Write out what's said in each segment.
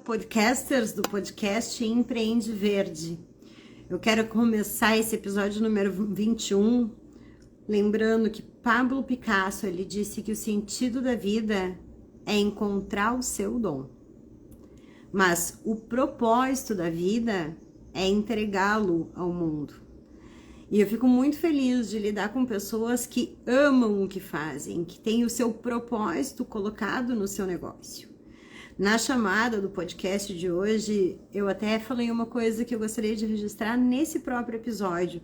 podcasters do podcast Empreende Verde. Eu quero começar esse episódio número 21, lembrando que Pablo Picasso, ele disse que o sentido da vida é encontrar o seu dom. Mas o propósito da vida é entregá-lo ao mundo. E eu fico muito feliz de lidar com pessoas que amam o que fazem, que têm o seu propósito colocado no seu negócio. Na chamada do podcast de hoje, eu até falei uma coisa que eu gostaria de registrar nesse próprio episódio,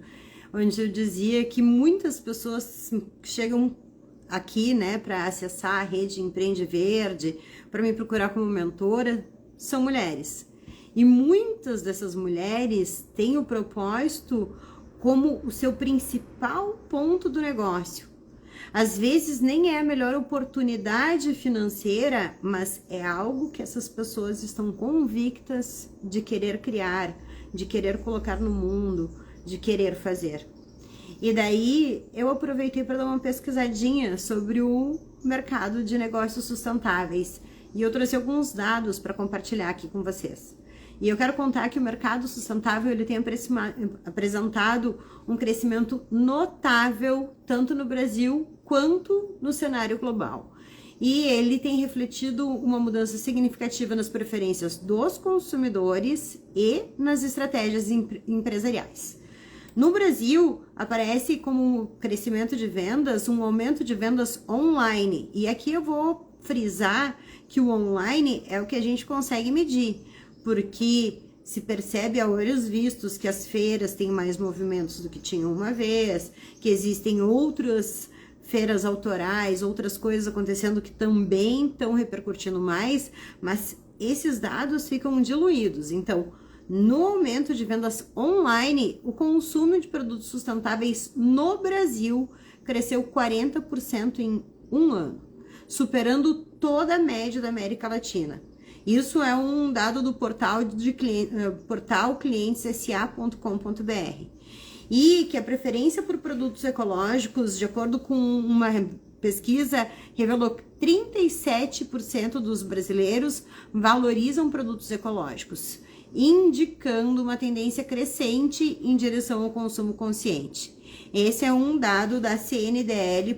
onde eu dizia que muitas pessoas chegam aqui, né, para acessar a rede Empreende Verde, para me procurar como mentora, são mulheres. E muitas dessas mulheres têm o propósito como o seu principal ponto do negócio. Às vezes nem é a melhor oportunidade financeira, mas é algo que essas pessoas estão convictas de querer criar, de querer colocar no mundo, de querer fazer. E daí eu aproveitei para dar uma pesquisadinha sobre o mercado de negócios sustentáveis e eu trouxe alguns dados para compartilhar aqui com vocês. E eu quero contar que o mercado sustentável ele tem apresentado um crescimento notável tanto no Brasil quanto no cenário global. E ele tem refletido uma mudança significativa nas preferências dos consumidores e nas estratégias empresariais. No Brasil, aparece como crescimento de vendas um aumento de vendas online. E aqui eu vou frisar que o online é o que a gente consegue medir, porque se percebe a olhos vistos que as feiras têm mais movimentos do que tinham uma vez, que existem outras feiras autorais, outras coisas acontecendo que também estão repercutindo mais, mas esses dados ficam diluídos. Então, no aumento de vendas online, o consumo de produtos sustentáveis no Brasil cresceu 40% em um ano, superando toda a média da América Latina. Isso é um dado do portal clientessa.com.br. E que a preferência por produtos ecológicos, de acordo com uma pesquisa, revelou que 37% dos brasileiros valorizam produtos ecológicos, indicando uma tendência crescente em direção ao consumo consciente. Esse é um dado da cndl.org.br.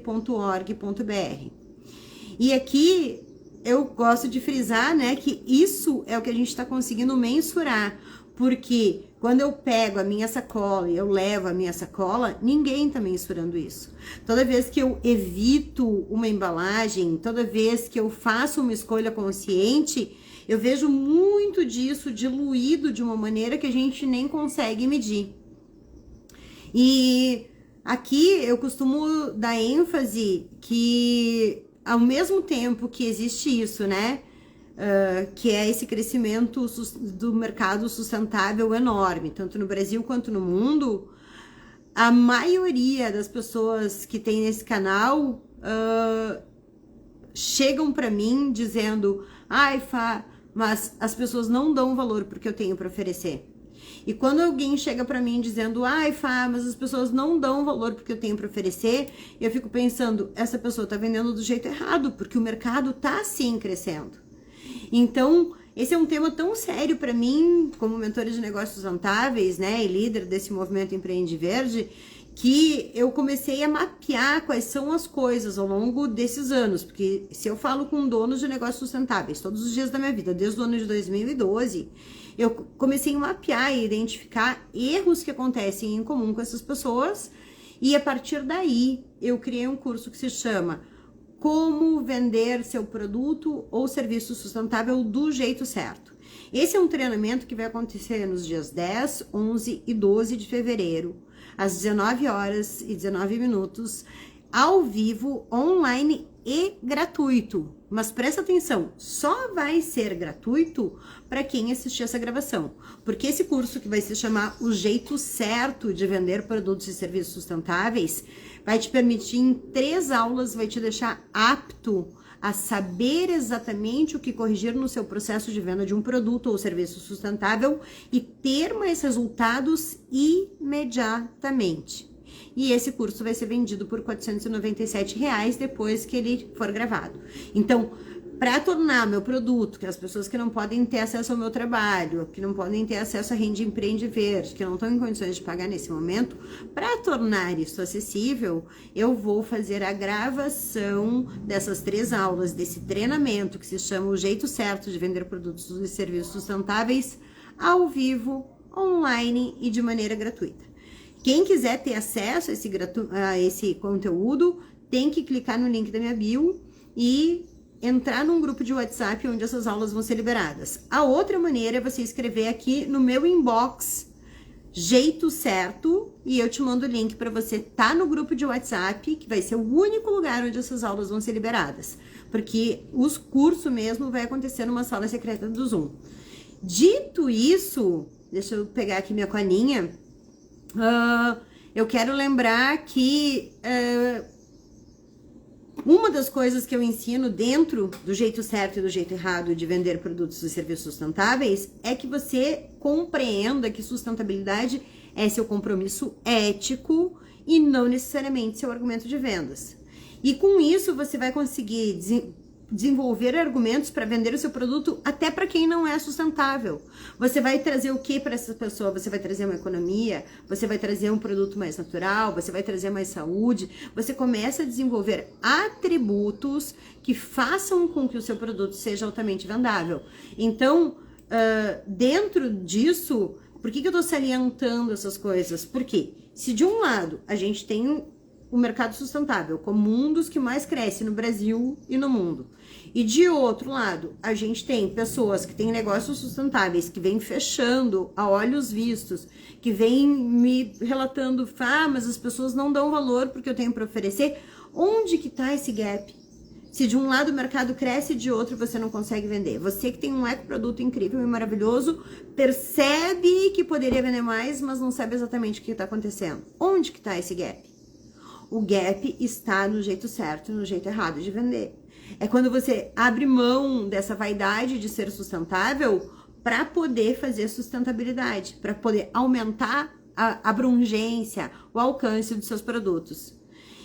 E aqui eu gosto de frisar, né, que isso é o que a gente está conseguindo mensurar, porque quando eu pego a minha sacola e eu levo a minha sacola, ninguém está mensurando isso. Toda vez que eu evito uma embalagem, toda vez que eu faço uma escolha consciente, eu vejo muito disso diluído de uma maneira que a gente nem consegue medir. E aqui eu costumo dar ênfase que ao mesmo tempo que existe isso, né, que é esse crescimento do mercado sustentável enorme, tanto no Brasil quanto no mundo, a maioria das pessoas que tem nesse canal chegam para mim dizendo: ai, Fá, mas as pessoas não dão valor porque eu tenho para oferecer. E quando alguém chega para mim dizendo: ai, Fá, mas as pessoas não dão valor porque eu tenho para oferecer, eu fico pensando, essa pessoa tá vendendo do jeito errado, porque o mercado tá sim crescendo. Então, esse é um tema tão sério para mim, como mentora de negócios sustentáveis, né, e líder desse movimento Empreende Verde, que eu comecei a mapear quais são as coisas ao longo desses anos, porque se eu falo com donos de negócios sustentáveis todos os dias da minha vida, desde o ano de 2012, eu comecei a mapear e identificar erros que acontecem em comum com essas pessoas, e a partir daí eu criei um curso que se chama Como Vender Seu Produto ou Serviço Sustentável do Jeito Certo. Esse é um treinamento que vai acontecer nos dias 10, 11 e 12 de fevereiro, às 19 horas e 19 minutos, ao vivo, online e gratuito. Mas presta atenção, só vai ser gratuito para quem assistir essa gravação, porque esse curso, que vai se chamar O Jeito Certo de Vender Produtos e Serviços Sustentáveis, vai te permitir em 3 aulas, vai te deixar apto a saber exatamente o que corrigir no seu processo de venda de um produto ou serviço sustentável e ter mais resultados imediatamente. E esse curso vai ser vendido por R$ 497 depois que ele for gravado. Então, para tornar meu produto, que as pessoas que não podem ter acesso ao meu trabalho, que não podem ter acesso a Rende Empreende Verde, que não estão em condições de pagar nesse momento, para tornar isso acessível, eu vou fazer a gravação dessas 3 aulas, desse treinamento que se chama O Jeito Certo de Vender Produtos e Serviços Sustentáveis, ao vivo, online e de maneira gratuita. Quem quiser ter acesso a esse conteúdo, tem que clicar no link da minha bio e entrar num grupo de WhatsApp onde essas aulas vão ser liberadas. A outra maneira é você escrever aqui no meu inbox, Jeito Certo, e eu te mando o link para você estar no grupo de WhatsApp, que vai ser o único lugar onde essas aulas vão ser liberadas, porque os cursos mesmo vai acontecer numa sala secreta do Zoom. Dito isso, deixa eu pegar aqui minha colinha, eu quero lembrar que uma das coisas que eu ensino dentro do jeito certo e do jeito errado de vender produtos e serviços sustentáveis é que você compreenda que sustentabilidade é seu compromisso ético e não necessariamente seu argumento de vendas. E com isso você vai conseguir desenvolver argumentos para vender o seu produto até para quem não é sustentável. Você vai trazer o que para essa pessoa? Você vai trazer uma economia, você vai trazer um produto mais natural, você vai trazer mais saúde. Você começa a desenvolver atributos que façam com que o seu produto seja altamente vendável. Então, dentro disso, por que eu estou salientando essas coisas? Porque se de um lado a gente tem o mercado sustentável como um dos que mais cresce no Brasil e no mundo, e de outro lado a gente tem pessoas que têm negócios sustentáveis que vêm fechando a olhos vistos, que vêm me relatando, mas as pessoas não dão valor porque eu tenho para oferecer. Onde que está esse gap? Se de um lado o mercado cresce e de outro você não consegue vender. Você que tem um ecoproduto incrível e maravilhoso, percebe que poderia vender mais, mas não sabe exatamente o que está acontecendo. Onde que está esse gap? O gap está no jeito certo e no jeito errado de vender. É quando você abre mão dessa vaidade de ser sustentável para poder fazer sustentabilidade, para poder aumentar a abrangência, o alcance dos seus produtos.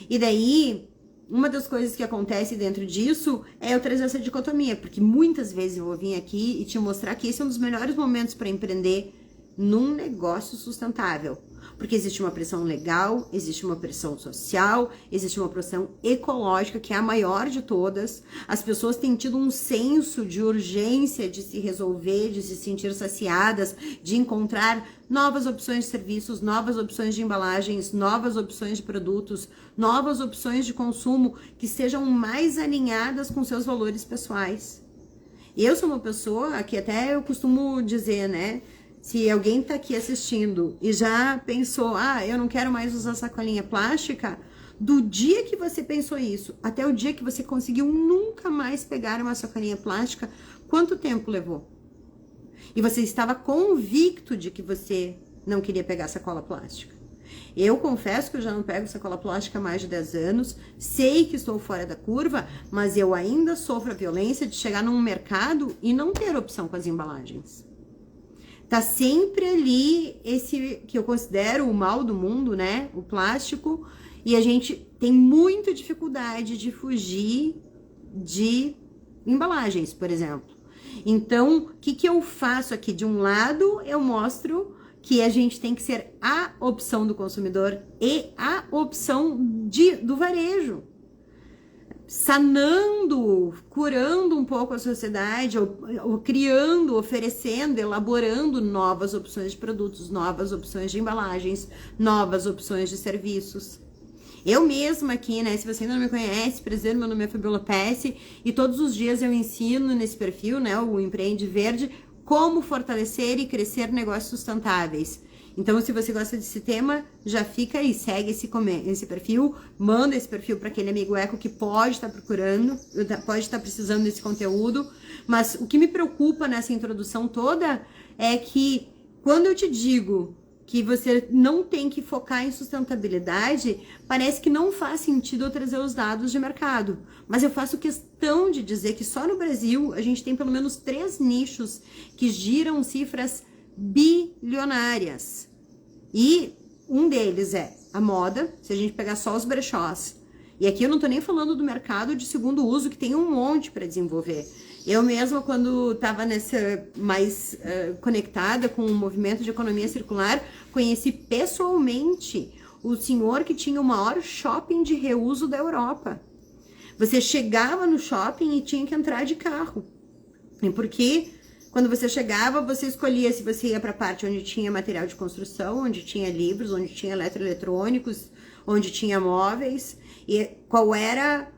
E daí, uma das coisas que acontece dentro disso é eu trazer essa dicotomia, porque muitas vezes eu vou vir aqui e te mostrar que esse é um dos melhores momentos para empreender num negócio sustentável. Porque existe uma pressão legal, existe uma pressão social, existe uma pressão ecológica, que é a maior de todas. As pessoas têm tido um senso de urgência de se resolver, de se sentir saciadas, de encontrar novas opções de serviços, novas opções de embalagens, novas opções de produtos, novas opções de consumo que sejam mais alinhadas com seus valores pessoais. Eu sou uma pessoa que até eu costumo dizer, né? Se alguém tá aqui assistindo e já pensou, eu não quero mais usar sacolinha plástica, do dia que você pensou isso até o dia que você conseguiu nunca mais pegar uma sacolinha plástica, quanto tempo levou? E você estava convicto de que você não queria pegar sacola plástica. Eu confesso que eu já não pego sacola plástica há mais de 10 anos, sei que estou fora da curva, mas eu ainda sofro a violência de chegar num mercado e não ter opção com as embalagens. Tá sempre ali esse que eu considero o mal do mundo, né? O plástico. E a gente tem muita dificuldade de fugir de embalagens, por exemplo. Então, o que eu faço aqui? De um lado, eu mostro que a gente tem que ser a opção do consumidor e a opção do varejo. Sanando, curando um pouco a sociedade, ou criando, oferecendo, elaborando novas opções de produtos, novas opções de embalagens, novas opções de serviços. Eu mesma aqui, né, se você ainda não me conhece, prazer, meu nome é Fabiola Pesce, e todos os dias eu ensino nesse perfil, né, o Empreende Verde, como fortalecer e crescer negócios sustentáveis. Então, se você gosta desse tema, já fica aí, segue esse perfil, manda esse perfil para aquele amigo eco que pode estar procurando, pode estar precisando desse conteúdo. Mas o que me preocupa nessa introdução toda é que quando eu te digo que você não tem que focar em sustentabilidade, parece que não faz sentido eu trazer os dados de mercado. Mas eu faço questão de dizer que só no Brasil a gente tem pelo menos 3 nichos que giram cifras bilionárias. E um deles é a moda. Se a gente pegar só os brechós E aqui eu não tô nem falando do mercado de segundo uso, que tem um monte para desenvolver. Eu mesma, quando estava nessa mais conectada com o movimento de economia circular, conheci pessoalmente o senhor que tinha o maior shopping de reuso da Europa. Você chegava no shopping e tinha que entrar de carro. E porque quando você chegava, você escolhia se você ia para a parte onde tinha material de construção, onde tinha livros, onde tinha eletroeletrônicos, onde tinha móveis, e qual era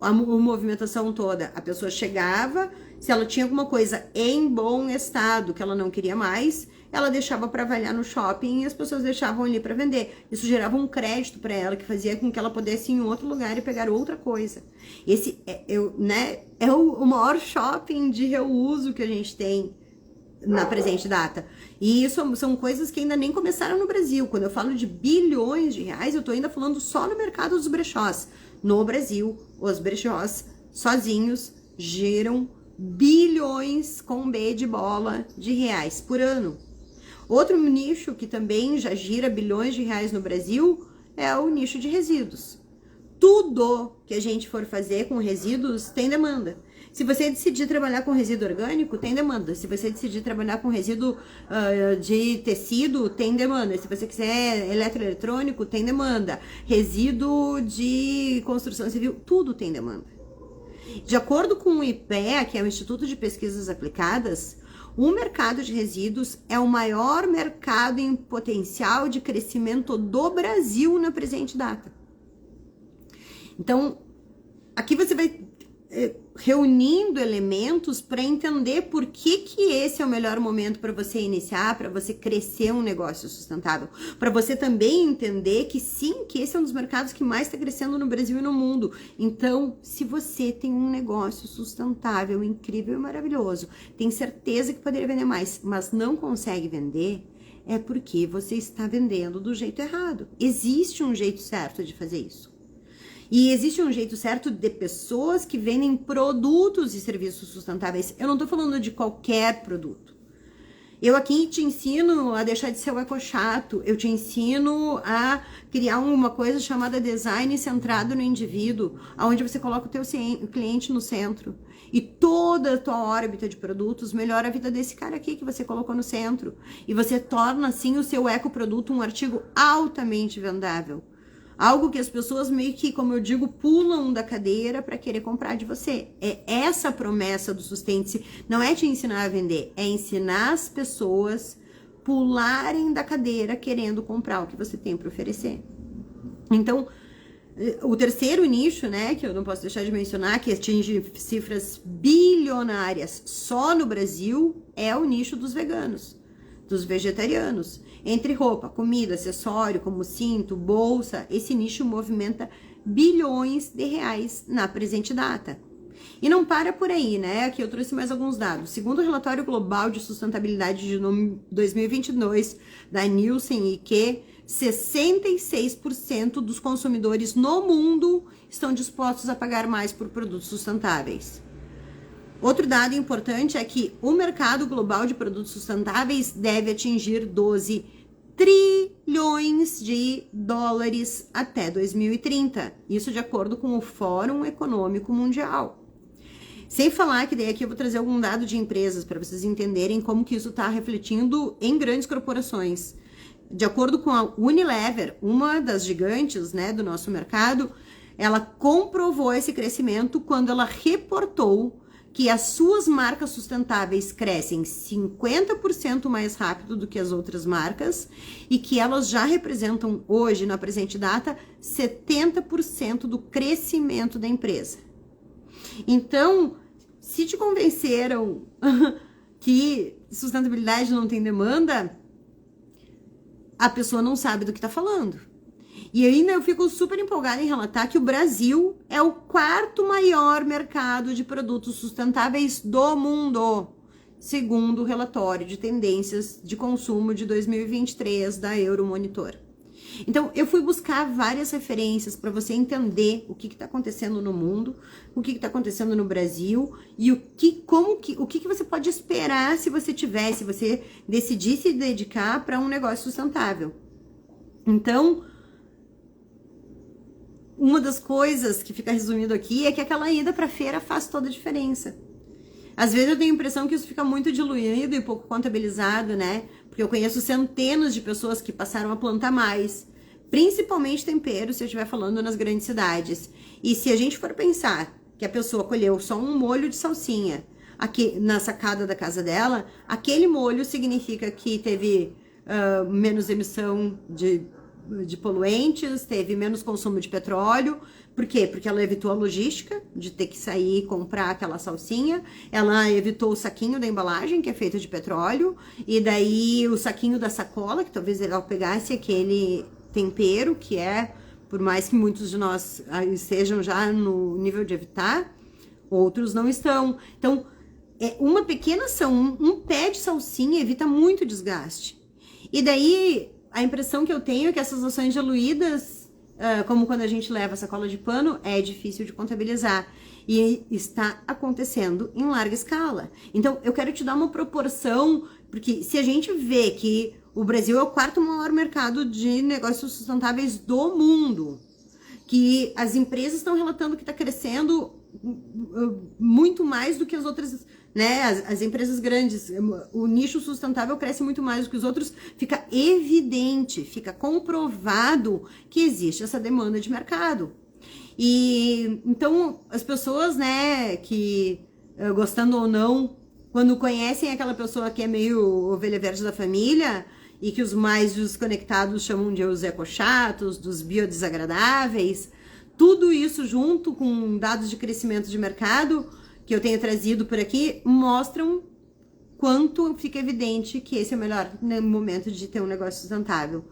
a movimentação toda. A pessoa chegava, se ela tinha alguma coisa em bom estado que ela não queria mais, ela deixava para avaliar no shopping e as pessoas deixavam ali para vender. Isso gerava um crédito para ela que fazia com que ela pudesse ir em outro lugar e pegar outra coisa. Esse é o maior shopping de reuso que a gente tem na presente data. E isso são coisas que ainda nem começaram no Brasil. Quando eu falo de bilhões de reais, eu tô ainda falando só no mercado dos brechós. No Brasil, os brechós sozinhos geram bilhões com B de bola de reais por ano. Outro nicho que também já gira bilhões de reais no Brasil é o nicho de resíduos. Tudo que a gente for fazer com resíduos tem demanda. Se você decidir trabalhar com resíduo orgânico, tem demanda. Se você decidir trabalhar com resíduo de tecido, tem demanda. Se você quiser eletroeletrônico, tem demanda. Resíduo de construção civil, tudo tem demanda. De acordo com o IPEA, que é o Instituto de Pesquisas Aplicadas, o mercado de resíduos é o maior mercado em potencial de crescimento do Brasil na presente data. Então, aqui você vai reunindo elementos para entender por que esse é o melhor momento para você iniciar, para você crescer um negócio sustentável, para você também entender que sim, que esse é um dos mercados que mais está crescendo no Brasil e no mundo. Então, se você tem um negócio sustentável, incrível e maravilhoso, tem certeza que poderia vender mais, mas não consegue vender, é porque você está vendendo do jeito errado. Existe um jeito certo de fazer isso. E existe um jeito certo de pessoas que vendem produtos e serviços sustentáveis. Eu não tô falando de qualquer produto. Eu aqui te ensino a deixar de ser o ecochato. Eu te ensino a criar uma coisa chamada design centrado no indivíduo, onde você coloca o teu cliente no centro. E toda a tua órbita de produtos melhora a vida desse cara aqui que você colocou no centro. E você torna, assim, o seu ecoproduto um artigo altamente vendável. Algo que as pessoas meio que, como eu digo, pulam da cadeira para querer comprar de você. É essa a promessa do Sustente-se. Não é te ensinar a vender, é ensinar as pessoas pularem da cadeira querendo comprar o que você tem para oferecer. Então, o terceiro nicho, né, que eu não posso deixar de mencionar, que atinge cifras bilionárias só no Brasil, é o nicho dos veganos, dos vegetarianos. Entre roupa, comida, acessório, como cinto, bolsa, esse nicho movimenta bilhões de reais na presente data. E não para por aí, né? Aqui eu trouxe mais alguns dados. Segundo o relatório global de sustentabilidade de 2022 da Nielsen IQ, 66% dos consumidores no mundo estão dispostos a pagar mais por produtos sustentáveis. Outro dado importante é que o mercado global de produtos sustentáveis deve atingir 12 trilhões de dólares até 2030. Isso de acordo com o Fórum Econômico Mundial. Sem falar que daí aqui eu vou trazer algum dado de empresas para vocês entenderem como que isso está refletindo em grandes corporações. De acordo com a Unilever, uma das gigantes, né, do nosso mercado, ela comprovou esse crescimento quando ela reportou que as suas marcas sustentáveis crescem 50% mais rápido do que as outras marcas e que elas já representam hoje, na presente data, 70% do crescimento da empresa. Então, se te convenceram que sustentabilidade não tem demanda, a pessoa não sabe do que está falando. E ainda eu fico super empolgada em relatar que o Brasil é o quarto maior mercado de produtos sustentáveis do mundo, segundo o relatório de tendências de consumo de 2023 da Euromonitor. Então, eu fui buscar várias referências para você entender o que está acontecendo no mundo, o que está acontecendo no Brasil e o que você pode esperar se você decidir se dedicar para um negócio sustentável. Então, uma das coisas que fica resumido aqui é que aquela ida para feira faz toda a diferença. Às vezes eu tenho a impressão que isso fica muito diluído e pouco contabilizado, né? Porque eu conheço centenas de pessoas que passaram a plantar mais, principalmente tempero, se eu estiver falando nas grandes cidades. E se a gente for pensar que a pessoa colheu só um molho de salsinha aqui na sacada da casa dela, aquele molho significa que teve menos emissão de poluentes, teve menos consumo de petróleo. Por quê? Porque ela evitou a logística de ter que sair e comprar aquela salsinha, ela evitou o saquinho da embalagem, que é feito de petróleo, e daí o saquinho da sacola, que talvez ela pegasse aquele tempero, que é, por mais que muitos de nós estejam já no nível de evitar, outros não estão. Então, uma pequena ação, um pé de salsinha evita muito desgaste. E daí, a impressão que eu tenho é que essas ações diluídas, como quando a gente leva sacola de pano, é difícil de contabilizar. E está acontecendo em larga escala. Então, eu quero te dar uma proporção, porque se a gente vê que o Brasil é o quarto maior mercado de negócios sustentáveis do mundo, que as empresas estão relatando que está crescendo muito mais do que as outras, né? As empresas grandes, o nicho sustentável cresce muito mais do que os outros, fica evidente, fica comprovado que existe essa demanda de mercado. E então as pessoas, né, que gostando ou não, quando conhecem aquela pessoa que é meio ovelha verde da família e que os mais desconectados chamam de os ecochatos, dos biodesagradáveis, tudo isso junto com dados de crescimento de mercado que eu tenho trazido por aqui, mostram quanto fica evidente que esse é o melhor momento de ter um negócio sustentável.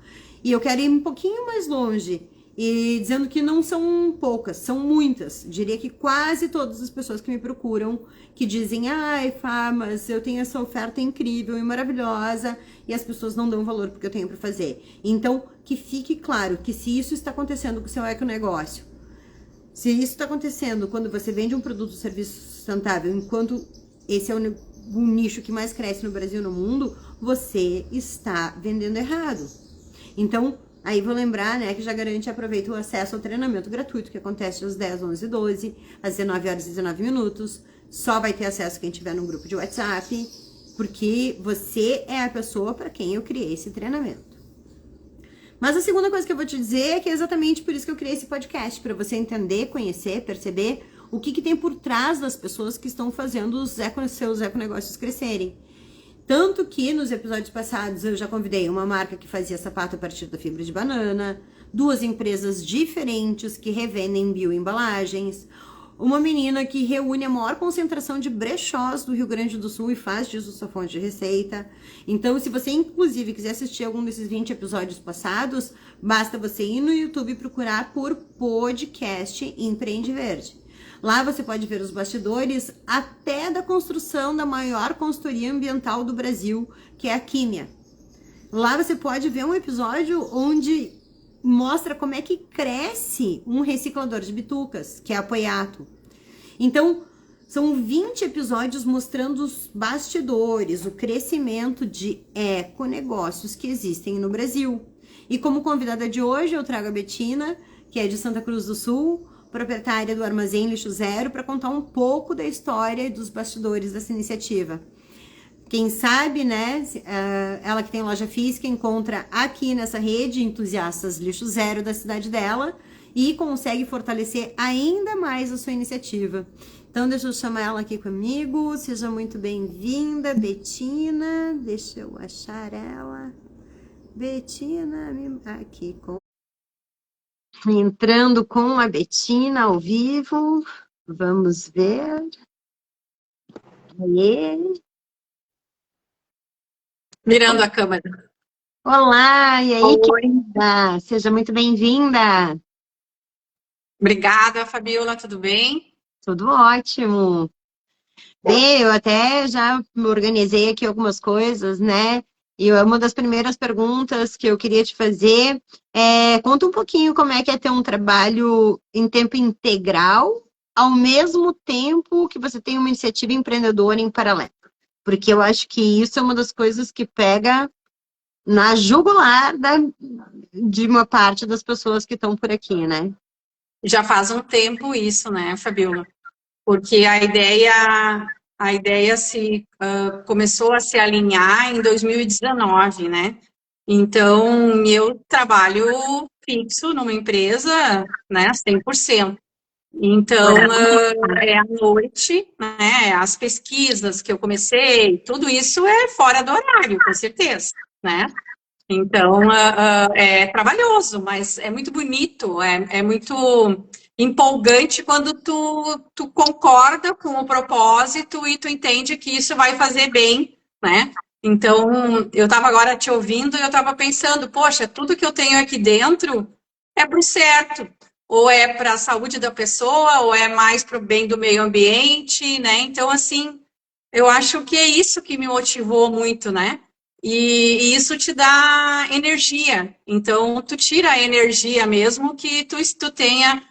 E eu quero ir um pouquinho mais longe, e dizendo que não são poucas, são muitas. Diria que quase todas as pessoas que me procuram, que dizem, ai, Fá, mas eu tenho essa oferta incrível e maravilhosa, e as pessoas não dão valor porque eu tenho para fazer. Então, que fique claro que se isso está acontecendo com o seu econegócio, se isso está acontecendo quando você vende um produto ou serviço sustentável, enquanto esse é o nicho que mais cresce no Brasil e no mundo, você está vendendo errado. Então, aí vou lembrar, né, que já garante e aproveita o acesso ao treinamento gratuito, que acontece às 10, 11 e 12, às 19 horas e 19 minutos. Só vai ter acesso quem estiver num grupo de WhatsApp, porque você é a pessoa para quem eu criei esse treinamento. Mas a segunda coisa que eu vou te dizer é que é exatamente por isso que eu criei esse podcast, para você entender, conhecer, perceber o que tem por trás das pessoas que estão fazendo os seus econegócios crescerem. Tanto que nos episódios passados eu já convidei uma marca que fazia sapato a partir da fibra de banana, 2 empresas diferentes que revendem bioembalagens, uma menina que reúne a maior concentração de brechós do Rio Grande do Sul e faz disso sua fonte de receita. Então, se você, inclusive, quiser assistir algum desses 20 episódios passados, basta você ir no YouTube e procurar por podcast Empreende Verde. Lá você pode ver os bastidores até da construção da maior consultoria ambiental do Brasil, que é a Químia. Lá você pode ver um episódio onde mostra como é que cresce um reciclador de bitucas, que é a Apoiato. Então, são 20 episódios mostrando os bastidores, o crescimento de econegócios que existem no Brasil. E como convidada de hoje, eu trago a Betina, que é de Santa Cruz do Sul, proprietária do Armazém Lixo Zero, para contar um pouco da história e dos bastidores dessa iniciativa. Quem sabe, né, ela que tem loja física, encontra aqui nessa rede entusiastas Lixo Zero da cidade dela e consegue fortalecer ainda mais a sua iniciativa. Então, deixa eu chamar ela aqui comigo. Seja muito bem-vinda, Betina. Deixa eu achar ela. Betina, aqui com... Entrando com a Betina ao vivo. Vamos ver. Aê. Virando a câmera. Olá, e aí, Oi. querida? Seja muito bem-vinda. Obrigada, Fabiola, tudo bem? Tudo ótimo. Bem, eu até já me organizei aqui algumas coisas, né? E uma das primeiras perguntas que eu queria te fazer é, conta um pouquinho como é que é ter um trabalho em tempo integral, ao mesmo tempo que você tem uma iniciativa empreendedora em paralelo. Porque eu acho que isso é uma das coisas que pega na jugular de uma parte das pessoas que estão por aqui, né? Já faz um tempo isso, né, Fabiola? Porque a ideia começou a se alinhar em 2019, né? Então, eu trabalho fixo numa empresa, né, 100%. Então, é à noite, né, as pesquisas que eu comecei, tudo isso é fora do horário, com certeza, né? Então, é trabalhoso, mas é muito bonito, é muito empolgante quando tu concorda com o propósito e tu entende que isso vai fazer bem, né? Então, eu estava agora te ouvindo e eu estava pensando, poxa, tudo que eu tenho aqui dentro é para o certo, ou é para a saúde da pessoa, ou é mais para o bem do meio ambiente, né? Então, assim, eu acho que é isso que me motivou muito, né? E isso te dá energia. Então, tu tira a energia mesmo que tu tenha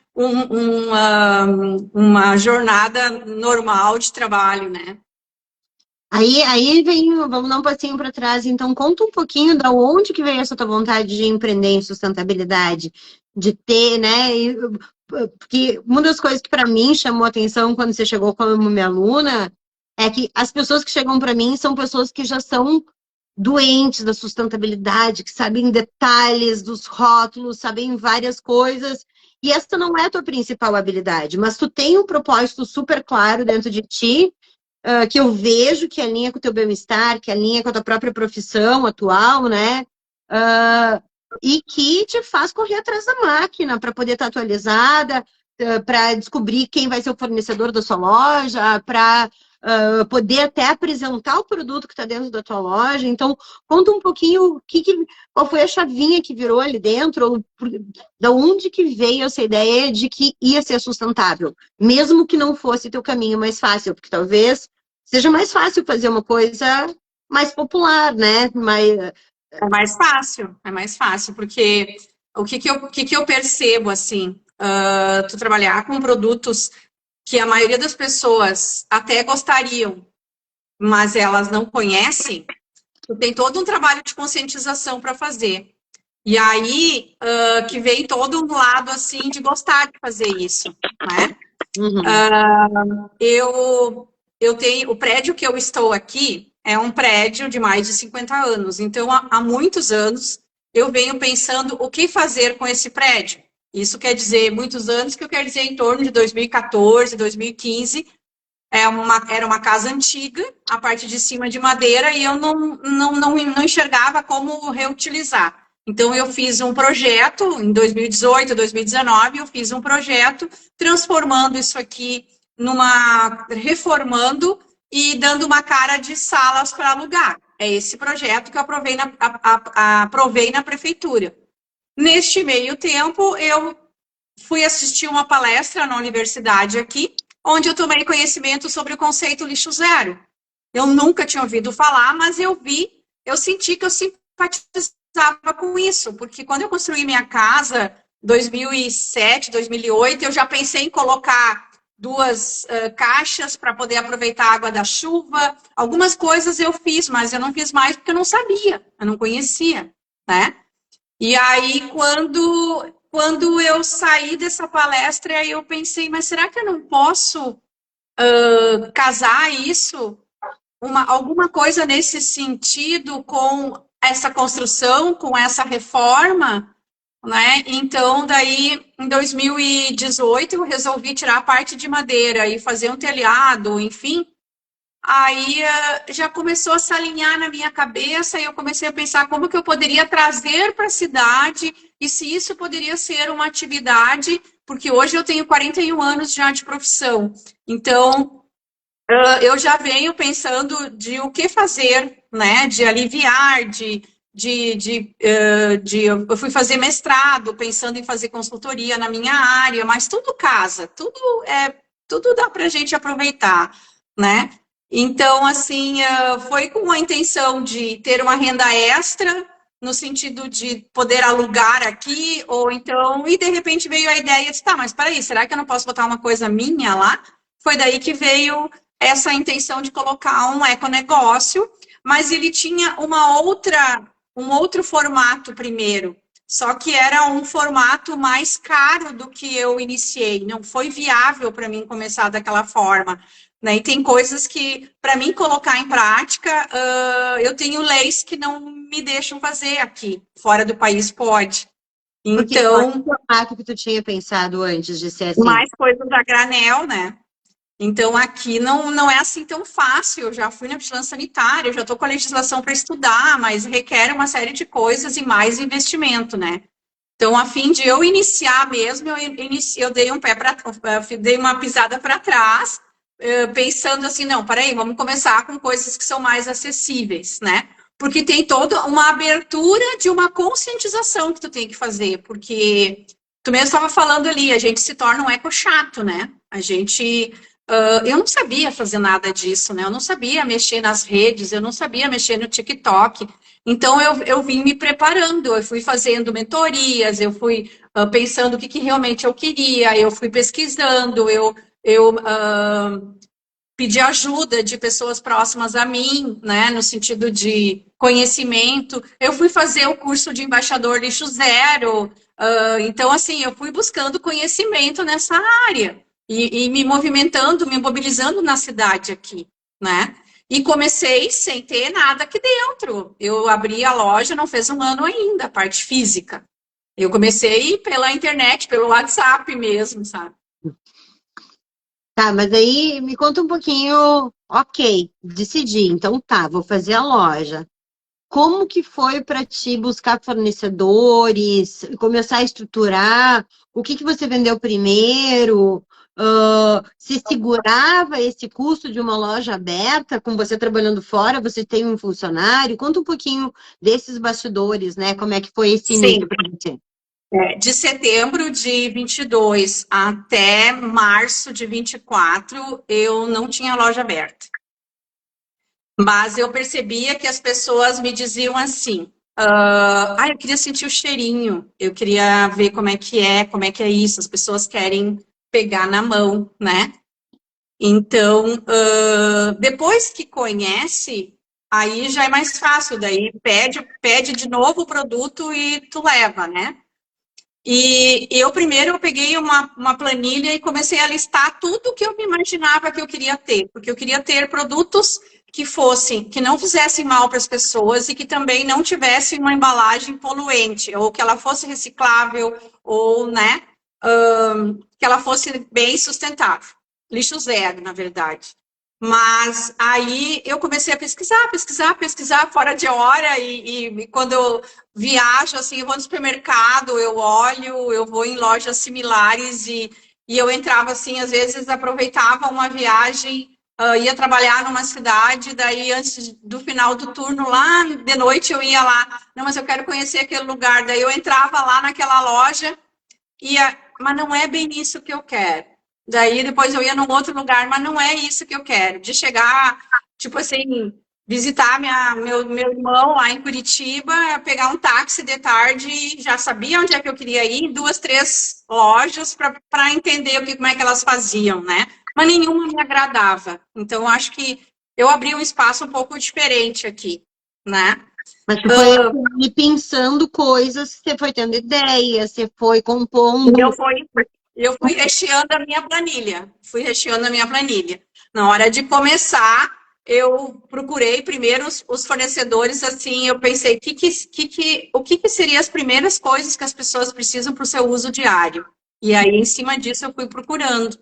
uma jornada normal de trabalho, né? Aí vem, vamos dar um passinho para trás. Então, conta um pouquinho da onde que veio essa tua vontade de empreender em sustentabilidade, de ter, né? Porque uma das coisas que para mim chamou a atenção quando você chegou como minha aluna é que as pessoas que chegam para mim são pessoas que já são doentes da sustentabilidade, que sabem detalhes dos rótulos, sabem várias coisas. E essa não é a tua principal habilidade, mas tu tem um propósito super claro dentro de ti, que eu vejo que alinha com o teu bem-estar, que alinha com a tua própria profissão atual, né? Uh, e que te faz correr atrás da máquina para poder estar atualizada, para descobrir quem vai ser o fornecedor da sua loja, para poder até apresentar o produto que está dentro da tua loja. Então, conta um pouquinho qual foi a chavinha que virou ali dentro, ou da onde que veio essa ideia de que ia ser sustentável, mesmo que não fosse teu caminho mais fácil, porque talvez seja mais fácil fazer uma coisa mais popular, né? É mais fácil, porque o que que eu percebo, assim, tu trabalhar com produtos que a maioria das pessoas até gostariam, mas elas não conhecem, tu tem todo um trabalho de conscientização para fazer. E aí que vem todo um lado, assim, de gostar de fazer isso, né? Uhum. Eu tenho, o prédio que eu estou aqui é um prédio de mais de 50 anos, então há muitos anos eu venho pensando o que fazer com esse prédio. Isso quer dizer muitos anos, que eu quero dizer em torno de 2014, 2015. Era uma casa antiga, a parte de cima de madeira, e eu não enxergava como reutilizar. Então, eu fiz um projeto, em 2018, 2019, eu fiz um projeto transformando isso aqui reformando e dando uma cara de salas para alugar. É esse projeto que eu aprovei na prefeitura. Neste meio tempo, eu fui assistir uma palestra na universidade aqui, onde eu tomei conhecimento sobre o conceito lixo zero. Eu nunca tinha ouvido falar, mas eu senti que eu simpatizava com isso, porque quando eu construí minha casa, 2007, 2008, eu já pensei em colocar duas caixas para poder aproveitar a água da chuva. Algumas coisas eu fiz, mas eu não fiz mais porque eu não sabia, eu não conhecia, né? E aí, quando eu saí dessa palestra, aí eu pensei, mas será que eu não posso casar isso, alguma coisa nesse sentido com essa construção, com essa reforma, né? Então, daí, em 2018, eu resolvi tirar a parte de madeira e fazer um telhado, enfim. Aí já começou a se alinhar na minha cabeça e eu comecei a pensar como que eu poderia trazer para a cidade e se isso poderia ser uma atividade, porque hoje eu tenho 41 anos já de profissão. Então, eu já venho pensando de o que fazer, né? De aliviar, eu fui fazer mestrado, pensando em fazer consultoria na minha área, mas tudo casa, tudo dá para a gente aproveitar, né? Então, assim, foi com a intenção de ter uma renda extra, no sentido de poder alugar aqui, ou então, e de repente veio a ideia de, tá, mas peraí, será que eu não posso botar uma coisa minha lá? Foi daí que veio essa intenção de colocar um econegócio, mas ele tinha um outro formato primeiro. Só que era um formato mais caro do que eu iniciei. Não foi viável para mim começar daquela forma. Né? E tem coisas que, para mim colocar em prática, eu tenho leis que não me deixam fazer aqui. Fora do país pode. Porque qual é Então, o formato que tu tinha pensado antes de ser assim? mais coisas a granel, né? Então, aqui não é assim tão fácil. Eu já fui na vigilância sanitária, eu já estou com a legislação para estudar, mas requer uma série de coisas e mais investimento, né? Então, a fim de eu iniciar mesmo, eu dei dei uma pisada para trás, pensando assim, não, peraí, vamos começar com coisas que são mais acessíveis, né? Porque tem toda uma abertura de uma conscientização que tu tem que fazer, porque tu mesmo estava falando ali, a gente se torna um eco chato, né? A gente eu não sabia fazer nada disso, né? Eu não sabia mexer nas redes, eu não sabia mexer no TikTok. Então, eu vim me preparando, eu fui fazendo mentorias, eu fui pensando o que realmente eu queria, eu fui pesquisando, eu pedi ajuda de pessoas próximas a mim, né? No sentido de conhecimento. Eu fui fazer o curso de embaixador lixo zero. Então, assim, eu fui buscando conhecimento nessa área e me movimentando, me mobilizando na cidade aqui, né? E comecei sem ter nada aqui dentro. Eu abri a loja, não fez um ano ainda, a parte física. Eu comecei pela internet, pelo WhatsApp mesmo, sabe? Tá, mas aí me conta um pouquinho, ok, decidi, então tá, vou fazer a loja. Como que foi para ti buscar fornecedores, começar a estruturar? O que que você vendeu primeiro? Se segurava esse custo de uma loja aberta, com você trabalhando fora, você tem um funcionário? Conta um pouquinho desses bastidores, né? Como é que foi esse início Sim. para você? De setembro de 22 até março de 24, eu não tinha loja aberta. Mas eu percebia que as pessoas me diziam assim: eu queria sentir o cheirinho, eu queria ver como é que é isso. As pessoas querem pegar na mão, né? Então, depois que conhece, aí já é mais fácil, daí pede de novo o produto e tu leva, né? E eu primeiro peguei uma planilha e comecei a listar tudo que eu me imaginava que eu queria ter, porque eu queria ter produtos que não fizessem mal para as pessoas e que também não tivessem uma embalagem poluente, ou que ela fosse reciclável, ou, né, que ela fosse bem sustentável. Lixo zero, na verdade. Mas aí eu comecei a pesquisar fora de hora e quando eu viajo, assim, eu vou no supermercado, eu olho, eu vou em lojas similares e eu entrava, assim, às vezes aproveitava uma viagem, ia trabalhar numa cidade, daí antes do final do turno, lá de noite eu ia lá, não, mas eu quero conhecer aquele lugar, daí eu entrava lá naquela loja, mas não é bem isso que eu quero. Daí depois eu ia num outro lugar, mas não é isso que eu quero. De chegar, tipo assim, visitar meu irmão lá em Curitiba, pegar um táxi de tarde, já sabia onde é que eu queria ir, duas, três lojas para entender como é que elas faziam, né? Mas nenhuma me agradava. Então, eu acho que eu abri um espaço um pouco diferente aqui, né? Mas tu foi ali pensando coisas, você foi tendo ideias, você foi Eu compondo. fui, eu fui recheando a minha planilha. Fui recheando a minha planilha. Na hora de começar, eu procurei primeiro os fornecedores, assim, eu pensei, o que seriam as primeiras coisas que as pessoas precisam para o seu uso diário? E aí, em cima disso, eu fui procurando.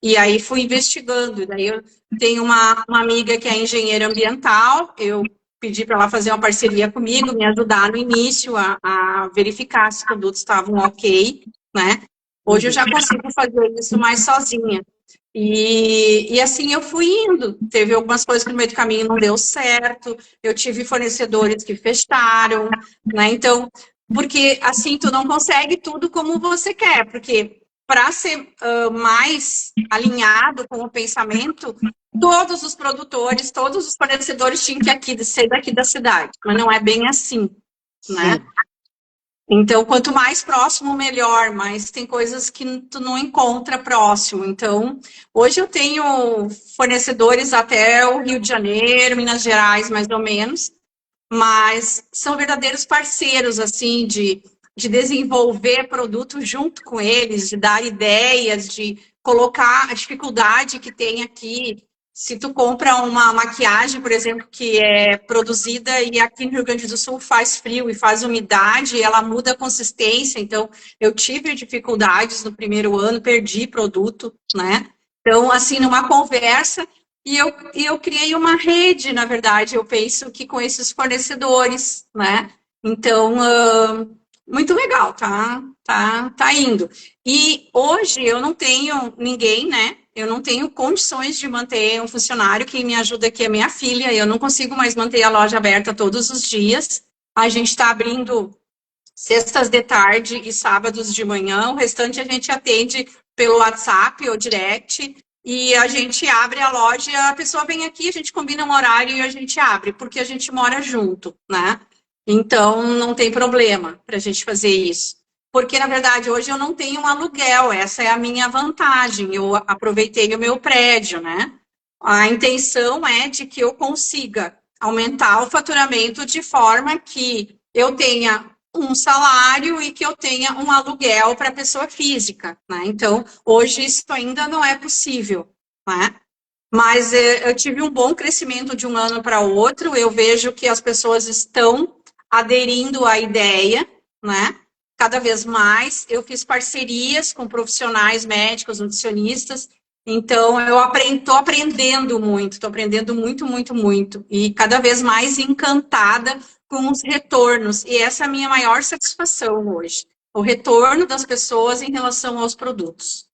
E aí, fui investigando. E daí, eu tenho uma amiga que é engenheira ambiental, eu pedi para ela fazer uma parceria comigo, me ajudar no início a verificar se os produtos estavam ok, né? Hoje eu já consigo fazer isso mais sozinha. E assim eu fui indo. Teve algumas coisas que no meio do caminho não deu certo, eu tive fornecedores que fecharam, né? Então, porque assim tu não consegue tudo como você quer, porque para ser mais alinhado com o pensamento, todos os produtores, todos os fornecedores tinham que ser daqui da cidade, mas não é bem assim, né? Sim. Então, quanto mais próximo, melhor, mas tem coisas que tu não encontra próximo. Então, hoje eu tenho fornecedores até o Rio de Janeiro, Minas Gerais, mais ou menos, mas são verdadeiros parceiros, assim, de de desenvolver produto junto com eles, de dar ideias, de colocar a dificuldade que tem aqui. Se tu compra uma maquiagem, por exemplo, que é produzida e aqui no Rio Grande do Sul faz frio e faz umidade, ela muda a consistência. Então, eu tive dificuldades no primeiro ano, perdi produto, né? Então, assim, numa conversa, e eu criei uma rede, na verdade, eu penso que com esses fornecedores, né? Então, muito legal, tá indo. E hoje eu não tenho ninguém, né? Eu não tenho condições de manter um funcionário. Quem me ajuda aqui é minha filha. Eu não consigo mais manter a loja aberta todos os dias. A gente está abrindo sextas de tarde e sábados de manhã. O restante a gente atende pelo WhatsApp ou direct. E a gente abre a loja, a pessoa vem aqui, a gente combina um horário e a gente abre, porque a gente mora junto, né? Então, não tem problema para a gente fazer isso. Porque, na verdade, hoje eu não tenho um aluguel, essa é a minha vantagem. Eu aproveitei o meu prédio, né? A intenção é de que eu consiga aumentar o faturamento de forma que eu tenha um salário e que eu tenha um aluguel para pessoa física, né? Então, hoje isso ainda não é possível, né? Mas eu tive um bom crescimento de um ano para o outro, eu vejo que as pessoas estão aderindo à ideia, né? Cada vez mais. Eu fiz parcerias com profissionais médicos, nutricionistas, então eu estou aprendendo muito, estou aprendendo muito, muito, muito. E cada vez mais encantada com os retornos. E essa é a minha maior satisfação hoje. O retorno das pessoas em relação aos produtos.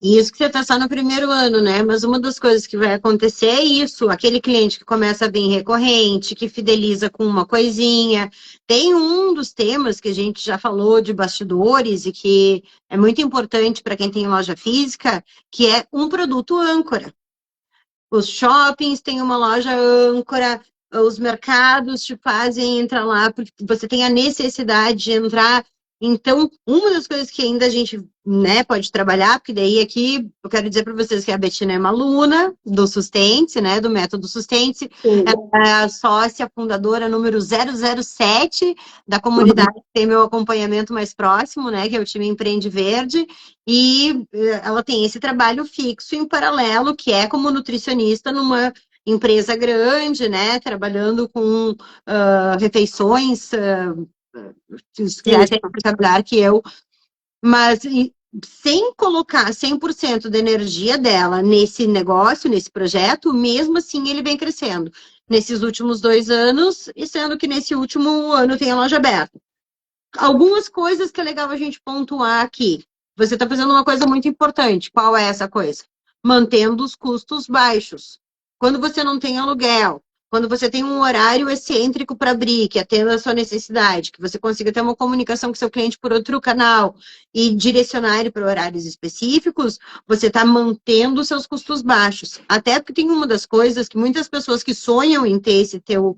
E isso que você está só no primeiro ano, né? Mas uma das coisas que vai acontecer é isso: aquele cliente que começa a vir recorrente, que fideliza com uma coisinha. Tem um dos temas que a gente já falou de bastidores e que é muito importante para quem tem loja física, que é um produto âncora. Os shoppings têm uma loja âncora, os mercados te fazem entrar lá porque você tem a necessidade de entrar. Então, uma das coisas que ainda a gente, né, pode trabalhar, porque daí aqui eu quero dizer para vocês que a Betina é uma aluna do Sustente, né, do método Sustente, ela é a sócia fundadora número 007 da comunidade que tem meu acompanhamento mais próximo, né, que é o time Empreende Verde, e ela tem esse trabalho fixo em paralelo, que é como nutricionista numa empresa grande, né, trabalhando com refeições, que é vocabulário que eu, mas sem colocar 100% da energia dela nesse negócio, nesse projeto, mesmo assim ele vem crescendo. Nesses últimos 2 anos, e sendo que nesse último ano tem a loja aberta. Algumas coisas que é legal a gente pontuar aqui. Você está fazendo uma coisa muito importante. Qual é essa coisa? Mantendo os custos baixos. Quando você não tem aluguel, quando você tem um horário excêntrico para abrir, que atenda a sua necessidade, que você consiga ter uma comunicação com seu cliente por outro canal e direcionar ele para horários específicos, você está mantendo os seus custos baixos. Até porque tem uma das coisas que muitas pessoas que sonham em ter esse teu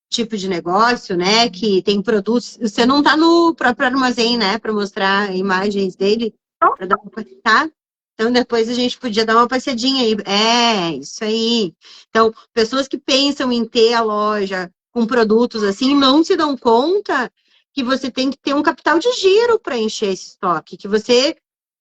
tipo de negócio, né, que tem produtos, você não está no próprio armazém, né, para mostrar imagens dele, para dar uma tá? Então, depois a gente podia dar uma passeadinha aí. É, isso aí. Então, pessoas que pensam em ter a loja com produtos assim, não se dão conta que você tem que ter um capital de giro para encher esse estoque, que você,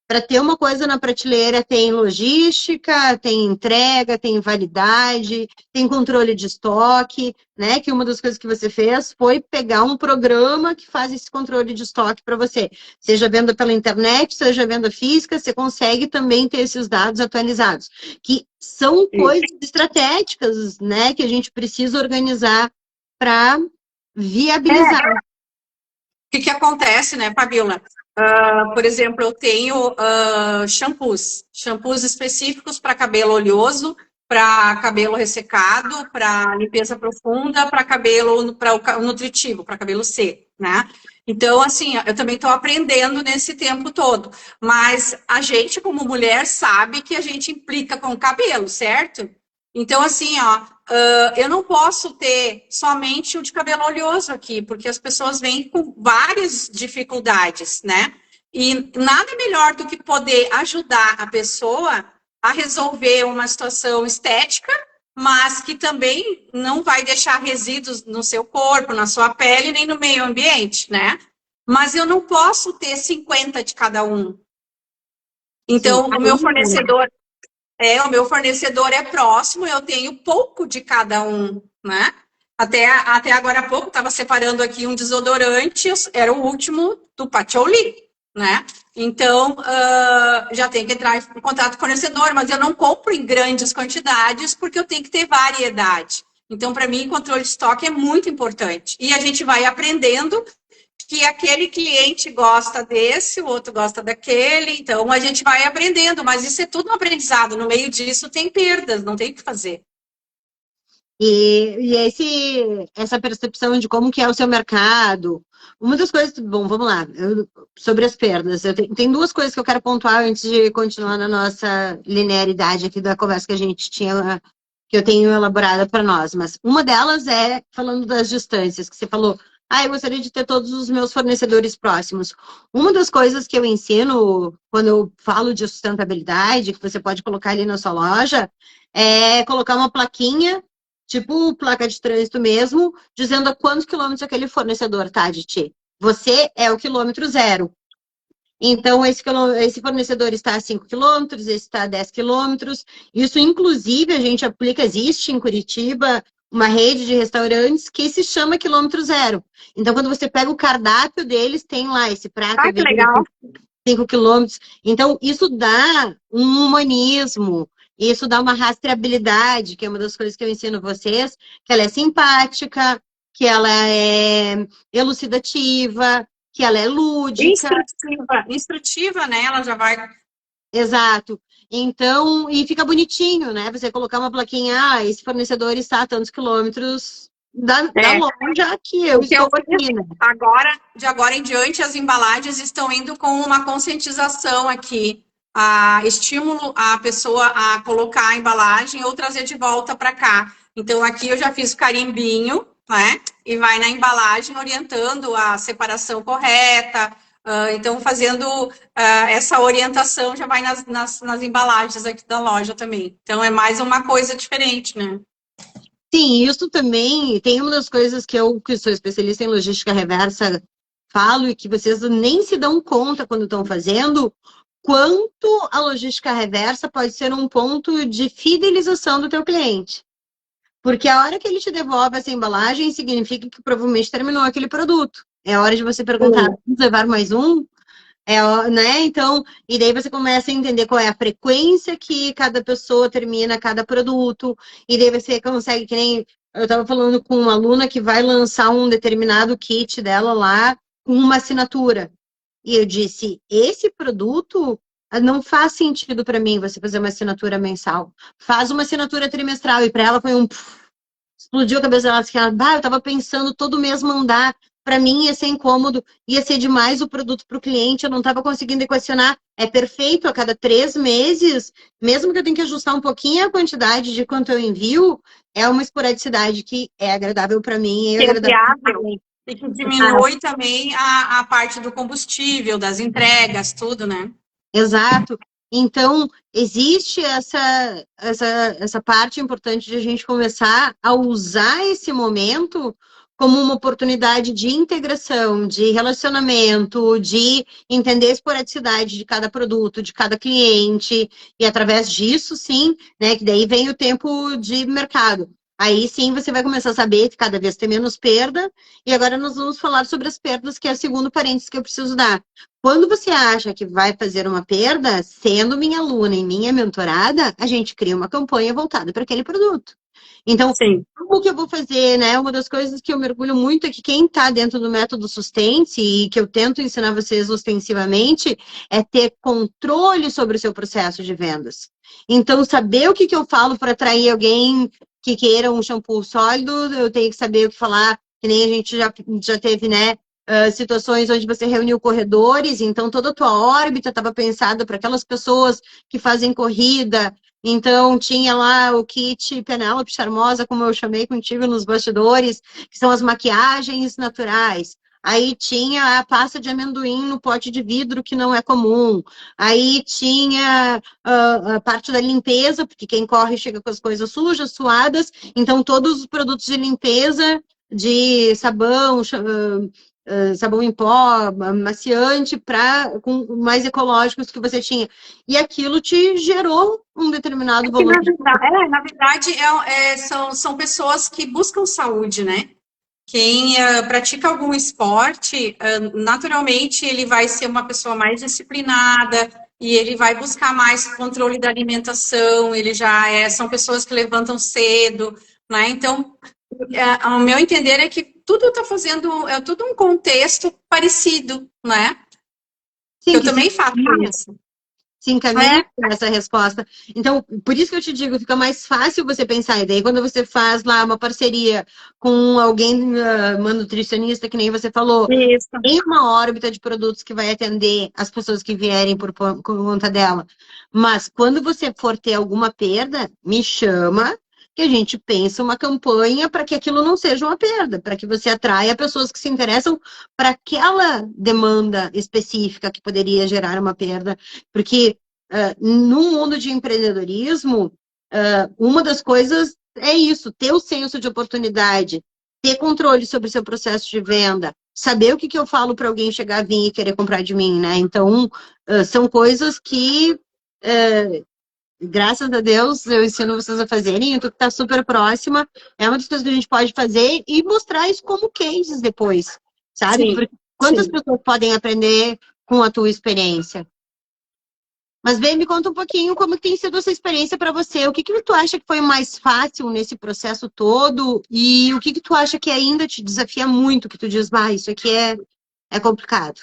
para ter uma coisa na prateleira, tem logística, tem entrega, tem validade, tem controle de estoque, né? Que uma das coisas que você fez foi pegar um programa que faz esse controle de estoque para você. Seja venda pela internet, seja venda física, você consegue também ter esses dados atualizados. Que são coisas estratégicas, né? Que a gente precisa organizar para viabilizar. O que acontece, né, Fabiola? Por exemplo, eu tenho shampoos específicos para cabelo oleoso, para cabelo ressecado, para limpeza profunda, para cabelo para o nutritivo, para cabelo seco, né? Então, assim, eu também estou aprendendo nesse tempo todo. Mas a gente, como mulher, sabe que a gente implica com o cabelo, certo? Então, assim, ó, eu não posso ter somente o de cabelo oleoso aqui, porque as pessoas vêm com várias dificuldades, né? E nada melhor do que poder ajudar a pessoa a resolver uma situação estética, mas que também não vai deixar resíduos no seu corpo, na sua pele, nem no meio ambiente, né? mas eu não posso ter 50 de cada um. Então, Sim, o meu fornecedor é próximo, eu tenho pouco de cada um, né? Até agora há pouco, estava separando aqui um desodorante, era o último do Patchouli, né? Então, já tem que entrar em contato com o fornecedor, mas eu não compro em grandes quantidades, porque eu tenho que ter variedade. Então, para mim, controle de estoque é muito importante. E a gente vai aprendendo que aquele cliente gosta desse, o outro gosta daquele, então a gente vai aprendendo, mas isso é tudo um aprendizado. No meio disso tem perdas, não tem o que fazer. E essa percepção de como que é o seu mercado. Uma das coisas, bom, vamos lá, sobre as perdas. Tem duas coisas que eu quero pontuar antes de continuar na nossa linearidade aqui da conversa que a gente tinha, que eu tenho elaborada para nós. Mas uma delas é falando das distâncias, que você falou, eu gostaria de ter todos os meus fornecedores próximos. Uma das coisas que eu ensino quando eu falo de sustentabilidade, que você pode colocar ali na sua loja, é colocar uma plaquinha tipo placa de trânsito mesmo, dizendo a quantos quilômetros aquele fornecedor tá de ti. Você é o quilômetro zero. Então, esse fornecedor está a 5 quilômetros, esse está a 10 quilômetros. Isso, inclusive, a gente aplica, existe em Curitiba uma rede de restaurantes que se chama quilômetro zero. Então, quando você pega o cardápio deles, tem lá esse prato Ah, que legal. 5 quilômetros. Então, isso dá um humanismo, isso dá uma rastreabilidade, que é uma das coisas que eu ensino vocês, que ela é simpática, que ela é elucidativa, que ela é lúdica. Instrutiva, né? Ela já vai. Exato. Então, e fica bonitinho, né? Você colocar uma plaquinha, esse fornecedor está a tantos quilômetros da loja que eu estou aqui, né? De agora em diante, as embalagens estão indo com uma conscientização aqui, estímulo a pessoa a colocar a embalagem ou trazer de volta para cá. Então, aqui eu já fiz o carimbinho, né? E vai na embalagem orientando a separação correta. Então, fazendo essa orientação já vai nas embalagens aqui da loja também. Então, é mais uma coisa diferente, né? Sim, isso também tem uma das coisas que eu, que sou especialista em logística reversa, falo e que vocês nem se dão conta quando estão fazendo, quanto a logística reversa pode ser um ponto de fidelização do teu cliente. Porque a hora que ele te devolve essa embalagem, significa que provavelmente terminou aquele produto. É hora de você perguntar, vamos levar mais um? Né? Então, e daí você começa a entender qual é a frequência que cada pessoa termina cada produto, e daí você consegue, que nem eu estava falando com uma aluna que vai lançar um determinado kit dela lá com uma assinatura. E eu disse, esse produto não faz sentido para mim você fazer uma assinatura mensal. Faz uma assinatura trimestral. E para ela foi explodiu a cabeça dela, assim, eu estava pensando todo mês mandar. Para mim ia ser incômodo, ia ser demais o produto para o cliente, eu não estava conseguindo equacionar. É perfeito, a cada 3 meses, mesmo que eu tenha que ajustar um pouquinho a quantidade de quanto eu envio, é uma esporadicidade que é agradável para mim e é agradável para mim. E que diminui também a parte do combustível, das entregas, tudo, né? Exato. Então, existe essa parte importante de a gente começar a usar esse momento como uma oportunidade de integração, de relacionamento, de entender a esporadicidade de cada produto, de cada cliente, e através disso, sim, né, que daí vem o tempo de mercado. Aí sim você vai começar a saber que cada vez tem menos perda, e agora nós vamos falar sobre as perdas, que é o segundo parênteses que eu preciso dar. Quando você acha que vai fazer uma perda, sendo minha aluna e minha mentorada, a gente cria uma campanha voltada para aquele produto. Então, sim, como que eu vou fazer, né? Uma das coisas que eu mergulho muito é que quem está dentro do método Sustente e que eu tento ensinar vocês ostensivamente é ter controle sobre o seu processo de vendas. Então, saber o que eu falo para atrair alguém que queira um shampoo sólido, eu tenho que saber o que falar, que nem a gente já teve, né? Situações onde você reuniu corredores, então toda a tua órbita estava pensada para aquelas pessoas que fazem corrida, então tinha lá o kit Penélope Charmosa, como eu chamei contigo nos bastidores, que são as maquiagens naturais. Aí tinha a pasta de amendoim no pote de vidro, que não é comum. Aí tinha a parte da limpeza, porque quem corre chega com as coisas sujas, suadas. Então, todos os produtos de limpeza, de sabão, sabão em pó, maciante, com mais ecológicos que você tinha. E aquilo te gerou um determinado Que, valor. na verdade são pessoas que buscam saúde, né? Quem pratica algum esporte, naturalmente ele vai ser uma pessoa mais disciplinada e ele vai buscar mais controle da alimentação, ele são pessoas que levantam cedo, né? Então, ao meu entender é que tudo está fazendo, é tudo um contexto parecido, né? Sim, Eu que também faço isso. se encaminha para essa resposta. Então, por isso que eu te digo, fica mais fácil você pensar. E daí, quando você faz lá uma parceria com alguém, uma nutricionista, que nem você falou, Isso. tem uma órbita de produtos que vai atender as pessoas que vierem por conta dela. Mas quando você for ter alguma perda, me chama que a gente pensa uma campanha para que aquilo não seja uma perda, para que você atraia pessoas que se interessam para aquela demanda específica que poderia gerar uma perda. Porque no mundo de empreendedorismo, uma das coisas é isso, ter o senso de oportunidade, ter controle sobre o seu processo de venda, saber o que eu falo para alguém chegar a vir e querer comprar de mim, né? Então, são coisas que, graças a Deus, eu ensino vocês a fazerem, tu que está super próxima, é uma das coisas que a gente pode fazer e mostrar isso como cases depois, sabe? Sim, Porque quantas sim. pessoas podem aprender com a tua experiência? Mas vem, me conta um pouquinho como tem sido essa experiência para você. O que tu acha que foi mais fácil nesse processo todo e o que tu acha que ainda te desafia muito, que tu diz, isso aqui é complicado.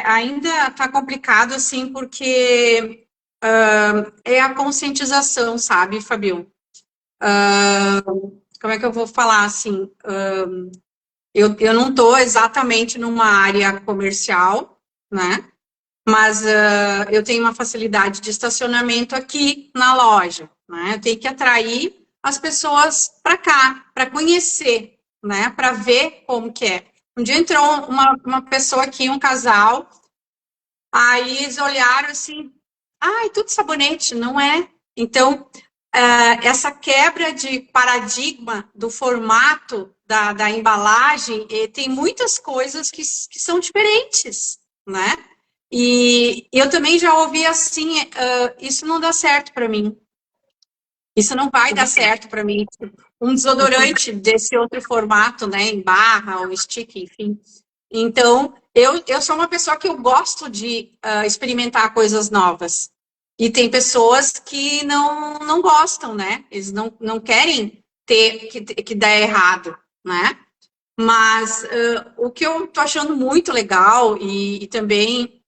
Ainda está complicado, assim, porque é a conscientização, sabe, Fabio? Como é que eu vou falar, assim? Eu não estou exatamente numa área comercial, né? Mas eu tenho uma facilidade de estacionamento aqui na loja, né? Eu tenho que atrair as pessoas para cá, para conhecer, né? Para ver como que é. Um dia entrou uma pessoa aqui, um casal, aí eles olharam assim, ai, tudo sabonete, não é? Então, essa quebra de paradigma do formato da embalagem, tem muitas coisas que são diferentes, né? E eu também já ouvi assim, isso não dá certo para mim. Isso não vai dar certo para mim. Um desodorante desse outro formato, né, em barra ou stick, enfim. Então, eu sou uma pessoa que eu gosto de experimentar coisas novas. E tem pessoas que não gostam, né? Eles não querem ter que dar errado, né? Mas o que eu estou achando muito legal e também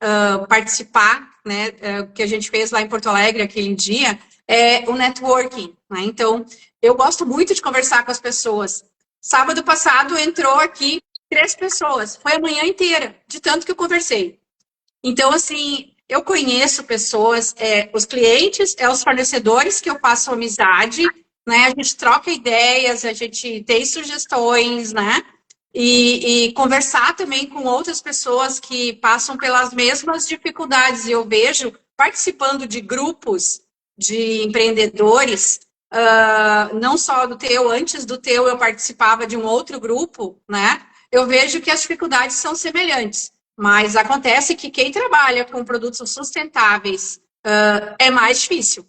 participar, né, que a gente fez lá em Porto Alegre aquele dia, é o networking, né? Então, eu gosto muito de conversar com as pessoas. Sábado passado entrou aqui 3 pessoas, foi a manhã inteira, de tanto que eu conversei. Então, assim, eu conheço pessoas, os clientes, os fornecedores que eu faço amizade, né? A gente troca ideias, a gente tem sugestões, né? E conversar também com outras pessoas que passam pelas mesmas dificuldades. E eu vejo, participando de grupos de empreendedores, não só do teu, antes do teu eu participava de um outro grupo, né? Eu vejo que as dificuldades são semelhantes. Mas acontece que quem trabalha com produtos sustentáveis é mais difícil.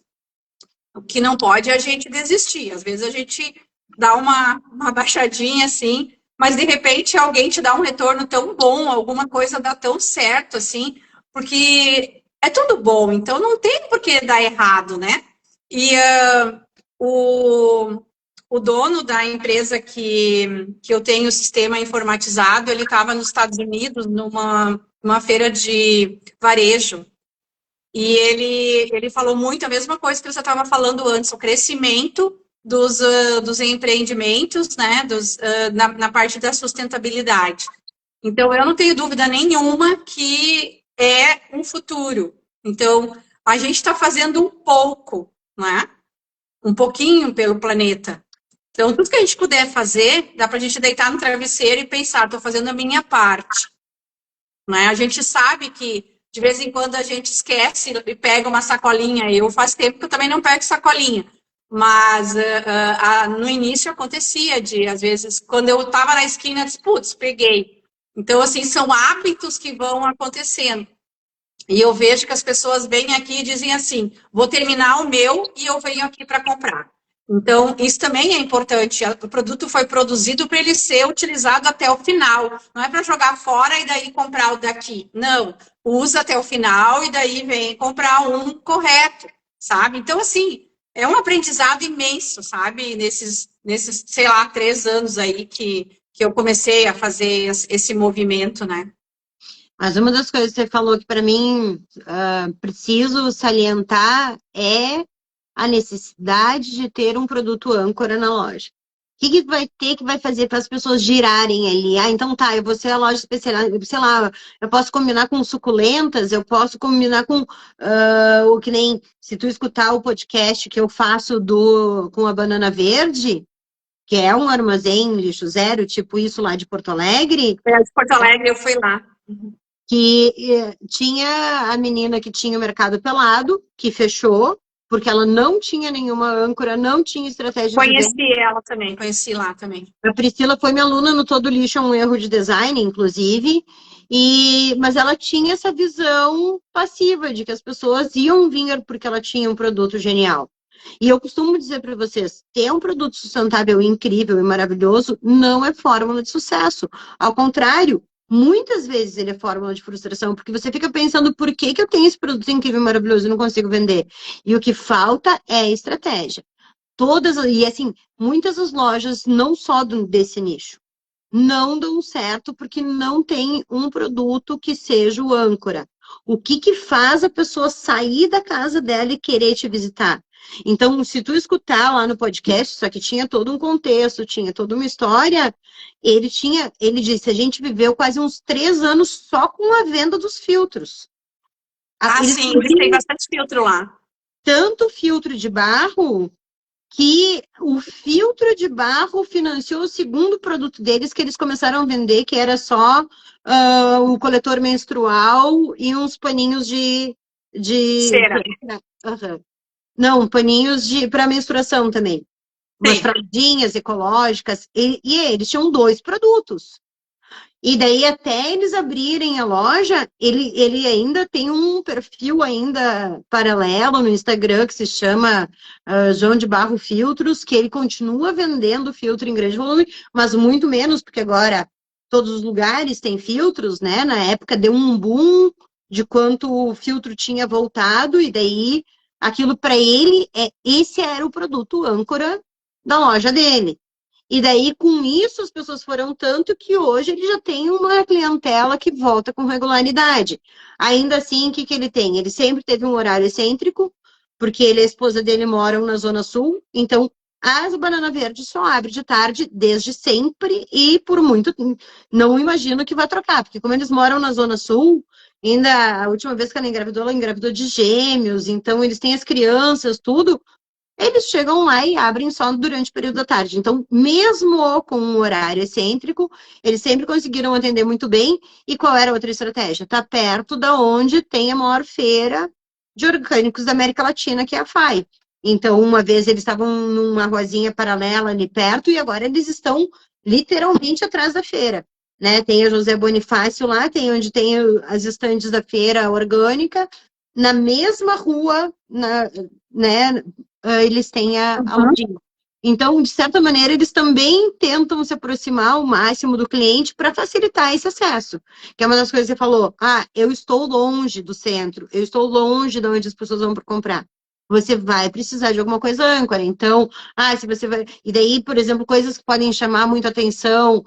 O que não pode é a gente desistir. Às vezes a gente dá uma baixadinha assim, mas de repente alguém te dá um retorno tão bom, alguma coisa dá tão certo assim, porque é tudo bom, então não tem por que dar errado, né? E o dono da empresa que eu tenho o sistema informatizado, ele estava nos Estados Unidos numa feira de varejo. E ele falou muito a mesma coisa que você estava falando antes, o crescimento dos empreendimentos, né, na parte da sustentabilidade. Então, eu não tenho dúvida nenhuma que é um futuro. Então, a gente está fazendo um pouco, né? Um pouquinho pelo planeta. Então, tudo que a gente puder fazer, dá para a gente deitar no travesseiro e pensar, estou fazendo a minha parte. Né? A gente sabe que, de vez em quando, a gente esquece e pega uma sacolinha. Eu faz tempo que eu também não pego sacolinha. Mas no início acontecia de, às vezes, quando eu estava na esquina, eu disse, putz, peguei. Então, assim, são hábitos que vão acontecendo. E eu vejo que as pessoas vêm aqui e dizem assim, vou terminar o meu e eu venho aqui para comprar. Então, isso também é importante. O produto foi produzido para ele ser utilizado até o final. Não é para jogar fora e daí comprar o daqui. Não. Usa até o final e daí vem comprar um correto, sabe? Então, assim, é um aprendizado imenso, sabe? Nesses, sei lá, 3 anos aí que eu comecei a fazer esse movimento, né? Mas uma das coisas que você falou que para mim preciso salientar é a necessidade de ter um produto âncora na loja. O que vai ter que vai fazer para as pessoas girarem ali? Ah, então tá, eu vou ser a loja especializada, sei lá, eu posso combinar com suculentas, eu posso combinar com o que nem, se tu escutar o podcast que eu faço com a Banana Verde, que é um armazém lixo zero, tipo isso lá de Porto Alegre. De Porto Alegre eu fui lá. Que tinha a menina que tinha o mercado pelado, que fechou, porque ela não tinha nenhuma âncora, não tinha estratégia de venda. Conheci ela também, conheci lá também. A Priscila foi minha aluna no Todo Lixo, é um erro de design, inclusive, mas ela tinha essa visão passiva de que as pessoas iam vir porque ela tinha um produto genial. E eu costumo dizer para vocês, ter um produto sustentável, incrível e maravilhoso não é fórmula de sucesso. Ao contrário, muitas vezes ele é fórmula de frustração, porque você fica pensando por que eu tenho esse produto incrível e maravilhoso e não consigo vender. E o que falta é estratégia. E assim, muitas das lojas, não só desse nicho, não dão certo porque não tem um produto que seja o âncora. O que faz a pessoa sair da casa dela e querer te visitar? Então, se tu escutar lá no podcast, só que tinha todo um contexto, tinha toda uma história, ele disse, a gente viveu quase uns 3 anos só com a venda dos filtros. Sim, eles têm bastante filtro lá. Tanto filtro de barro, que o filtro de barro financiou o segundo produto deles que eles começaram a vender, que era só o coletor menstrual e uns paninhos de cera. Não, paninhos para menstruação também. Umas fraldinhas ecológicas. E eles tinham 2 produtos. E daí, até eles abrirem a loja, ele ainda tem um perfil ainda paralelo no Instagram, que se chama João de Barro Filtros, que ele continua vendendo filtro em grande volume, mas muito menos, porque agora todos os lugares têm filtros, né? Na época deu um boom de quanto o filtro tinha voltado, e daí aquilo para ele, esse era o produto âncora da loja dele. E daí, com isso, as pessoas foram tanto que hoje ele já tem uma clientela que volta com regularidade. Ainda assim, o que ele tem? Ele sempre teve um horário excêntrico, porque ele e a esposa dele moram na Zona Sul, então as Banana Verde só abre de tarde desde sempre e por muito tempo. Não imagino que vai trocar, porque como eles moram na Zona Sul, ainda a última vez que ela engravidou de gêmeos, então eles têm as crianças, tudo. Eles chegam lá e abrem só durante o período da tarde. Então, mesmo com um horário excêntrico, eles sempre conseguiram atender muito bem. E qual era a outra estratégia? Tá perto da onde tem a maior feira de orgânicos da América Latina, que é a FAI. Então, uma vez eles estavam numa ruazinha paralela ali perto e agora eles estão literalmente atrás da feira. Né? Tem a José Bonifácio lá, tem onde tem as estandes da feira orgânica. Na mesma rua, né? Eles têm a lojinha. Então, de certa maneira, eles também tentam se aproximar ao máximo do cliente para facilitar esse acesso. Que é uma das coisas que você falou. Eu estou longe do centro, eu estou longe de onde as pessoas vão para comprar. Você vai precisar de alguma coisa âncora. Então, se você vai... E daí, por exemplo, coisas que podem chamar muito atenção.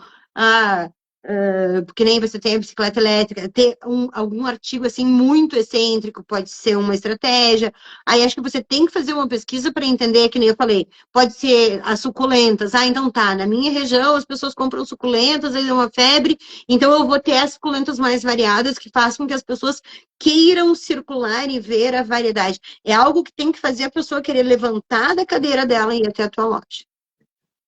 Porque nem você tem a bicicleta elétrica, ter algum artigo assim muito excêntrico pode ser uma estratégia. Aí acho que você tem que fazer uma pesquisa para entender, que nem eu falei, pode ser as suculentas. Então tá, na minha região as pessoas compram suculentas, aí é uma febre, então eu vou ter as suculentas mais variadas que façam com que as pessoas queiram circular e ver a variedade. É algo que tem que fazer a pessoa querer levantar da cadeira dela e ir até a tua loja.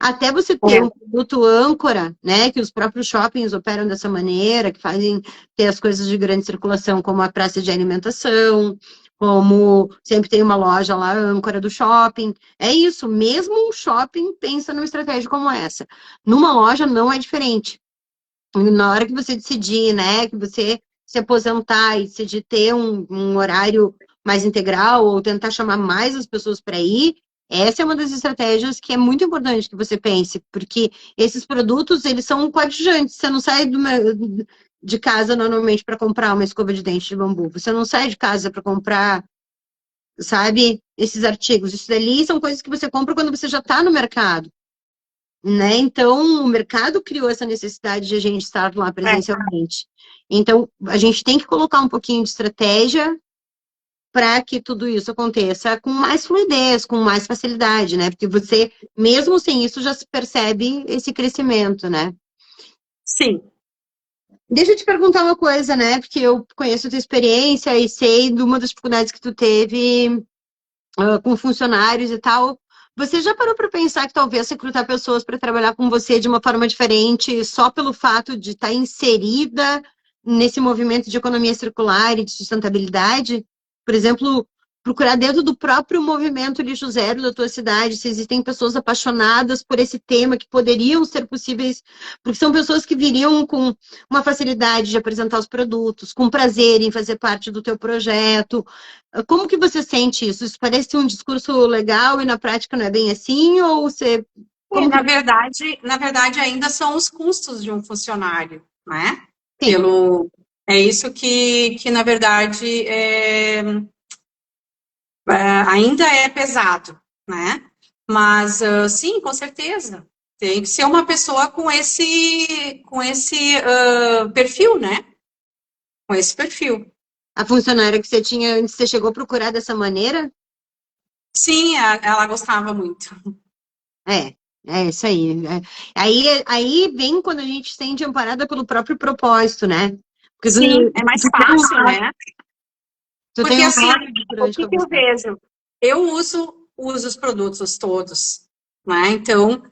Até você ter um produto âncora, né, que os próprios shoppings operam dessa maneira, que fazem ter as coisas de grande circulação, como a praça de alimentação, como sempre tem uma loja lá, âncora do shopping. É isso, mesmo um shopping pensa numa estratégia como essa. Numa loja não é diferente. Na hora que você decidir, né, que você se aposentar e decidir ter um horário mais integral ou tentar chamar mais as pessoas para ir, essa é uma das estratégias que é muito importante que você pense, porque esses produtos, eles são coadjuvantes. Você não sai de casa normalmente para comprar uma escova de dente de bambu. Você não sai de casa para comprar, sabe, esses artigos. Isso dali são coisas que você compra quando você já está no mercado, né? Então, o mercado criou essa necessidade de a gente estar lá presencialmente. Então, a gente tem que colocar um pouquinho de estratégia para que tudo isso aconteça com mais fluidez, com mais facilidade, né? Porque você, mesmo sem isso, já se percebe esse crescimento, né? Sim. Deixa eu te perguntar uma coisa, né? Porque eu conheço a tua experiência e sei de uma das dificuldades que tu teve com funcionários e tal. Você já parou para pensar que talvez recrutar pessoas para trabalhar com você de uma forma diferente, só pelo fato de estar inserida nesse movimento de economia circular e de sustentabilidade? Por exemplo, procurar dentro do próprio movimento lixo zero da tua cidade, se existem pessoas apaixonadas por esse tema que poderiam ser possíveis, porque são pessoas que viriam com uma facilidade de apresentar os produtos, com prazer em fazer parte do teu projeto. Como que você sente isso? Isso parece um discurso legal e na prática não é bem assim? Ou você... Como que... Na verdade, ainda são os custos de um funcionário, né? Sim. É isso que na verdade, ainda é pesado, né? Mas, sim, com certeza. Tem que ser uma pessoa com esse perfil, né? Com esse perfil. A funcionária que você tinha antes, você chegou a procurar dessa maneira? Sim, ela gostava muito. É isso aí. Aí vem quando a gente se sente amparada pelo próprio propósito, né? Porque Sim, é mais fácil, né? tu tem Porque um assim, norte o grande que para que eu buscar. vejo? Eu uso os produtos todos, né? Então,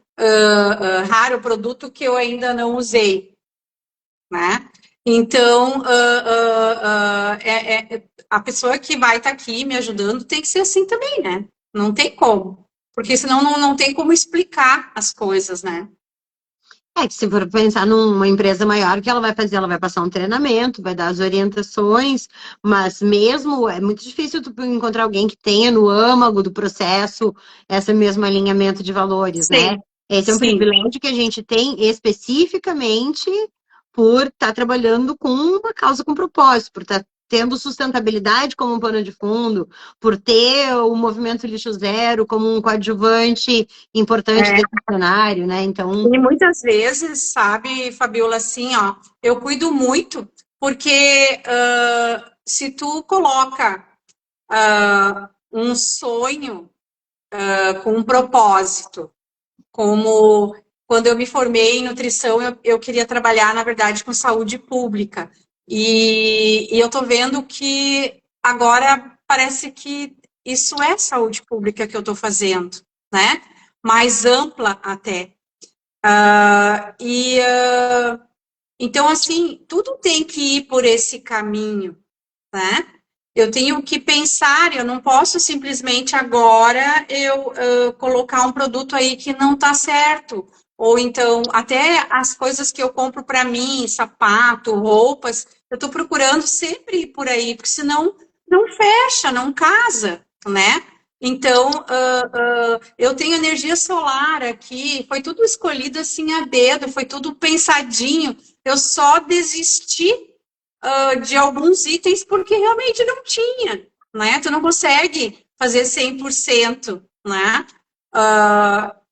raro produto que eu ainda não usei, né? Então, a pessoa que vai estar aqui me ajudando tem que ser assim também, né? Não tem como. Porque senão não tem como explicar as coisas, né? É que se for pensar numa empresa maior, o que ela vai fazer? Ela vai passar um treinamento, vai dar as orientações, mas mesmo é muito difícil tu encontrar alguém que tenha no âmago do processo esse mesmo alinhamento de valores, né? Sim, Esse é um sim. privilégio que a gente tem especificamente por estar trabalhando com uma causa com propósito, por estar tendo sustentabilidade como um pano de fundo, por ter o movimento lixo zero como um coadjuvante importante desse cenário, né? Então, E muitas vezes, sabe, Fabiola, assim, ó, eu cuido muito, porque se tu coloca um sonho com um propósito, como quando eu me formei em nutrição, eu queria trabalhar, na verdade, com saúde pública. E eu tô vendo que agora parece que isso é saúde pública que eu tô fazendo, né? Mais ampla até. Então, assim, tudo tem que ir por esse caminho, né? Eu tenho que pensar, eu não posso simplesmente agora colocar um produto aí que não está certo. Ou então, até as coisas que eu compro para mim, sapato, roupas, eu estou procurando sempre ir por aí, porque senão não fecha, não casa, né? Então, eu tenho energia solar aqui, foi tudo escolhido assim a dedo, foi tudo pensadinho. Eu só desisti de alguns itens porque realmente não tinha, né? Tu não consegue fazer 100%, né?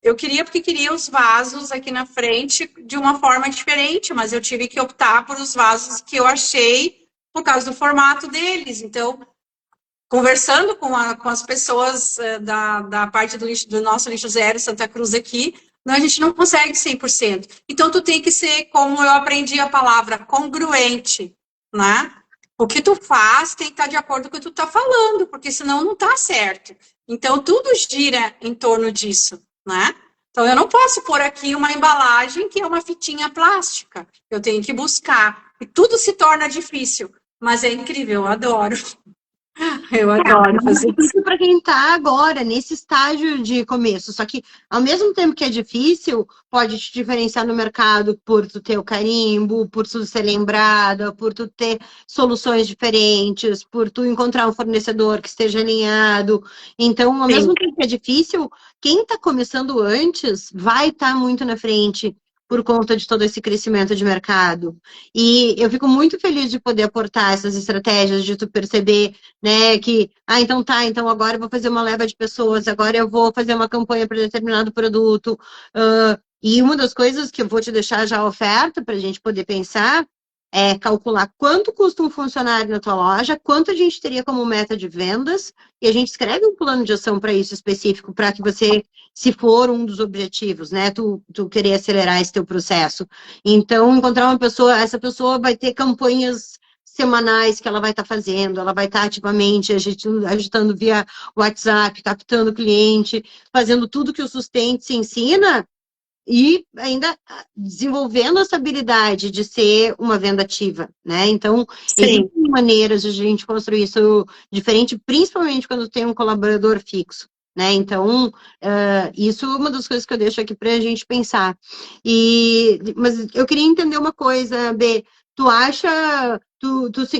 Eu queria porque queria os vasos aqui na frente de uma forma diferente, mas eu tive que optar por os vasos que eu achei por causa do formato deles. Então, conversando com as pessoas da parte do nosso lixo zero Santa Cruz aqui, a gente não consegue 100%. Então, tu tem que ser, como eu aprendi a palavra, congruente, né? O que tu faz tem que estar de acordo com o que tu está falando, porque senão não está certo. Então, tudo gira em torno disso, né? Então, eu não posso pôr aqui uma embalagem que é uma fitinha plástica. Eu tenho que buscar. E tudo se torna difícil, mas é incrível, eu adoro. Eu adoro fazer isso. Difícil para quem está agora, nesse estágio de começo. Só que, ao mesmo tempo que é difícil, pode te diferenciar no mercado por tu ter o carimbo, por tu ser lembrada, por tu ter soluções diferentes, por tu encontrar um fornecedor que esteja alinhado. Então, ao mesmo tempo que é difícil, quem está começando antes vai estar muito na frente por conta de todo esse crescimento de mercado. E eu fico muito feliz de poder aportar essas estratégias, de tu perceber, né, que, então tá, então agora eu vou fazer uma leva de pessoas, agora eu vou fazer uma campanha para determinado produto. E uma das coisas que eu vou te deixar já a oferta para a gente poder pensar é calcular quanto custa um funcionário na tua loja, quanto a gente teria como meta de vendas, e a gente escreve um plano de ação para isso específico, para que você, se for um dos objetivos, né, tu querer acelerar esse teu processo. Então, encontrar uma pessoa, essa pessoa vai ter campanhas semanais que ela vai estar fazendo, ela vai estar ativamente agitando via WhatsApp, captando cliente, fazendo tudo que o Sustente se ensina e ainda desenvolvendo essa habilidade de ser uma venda ativa, né? Então, existem maneiras de a gente construir isso diferente, principalmente quando tem um colaborador fixo, né? Então, isso é uma das coisas que eu deixo aqui para a gente pensar. Mas eu queria entender uma coisa, B, tu acha,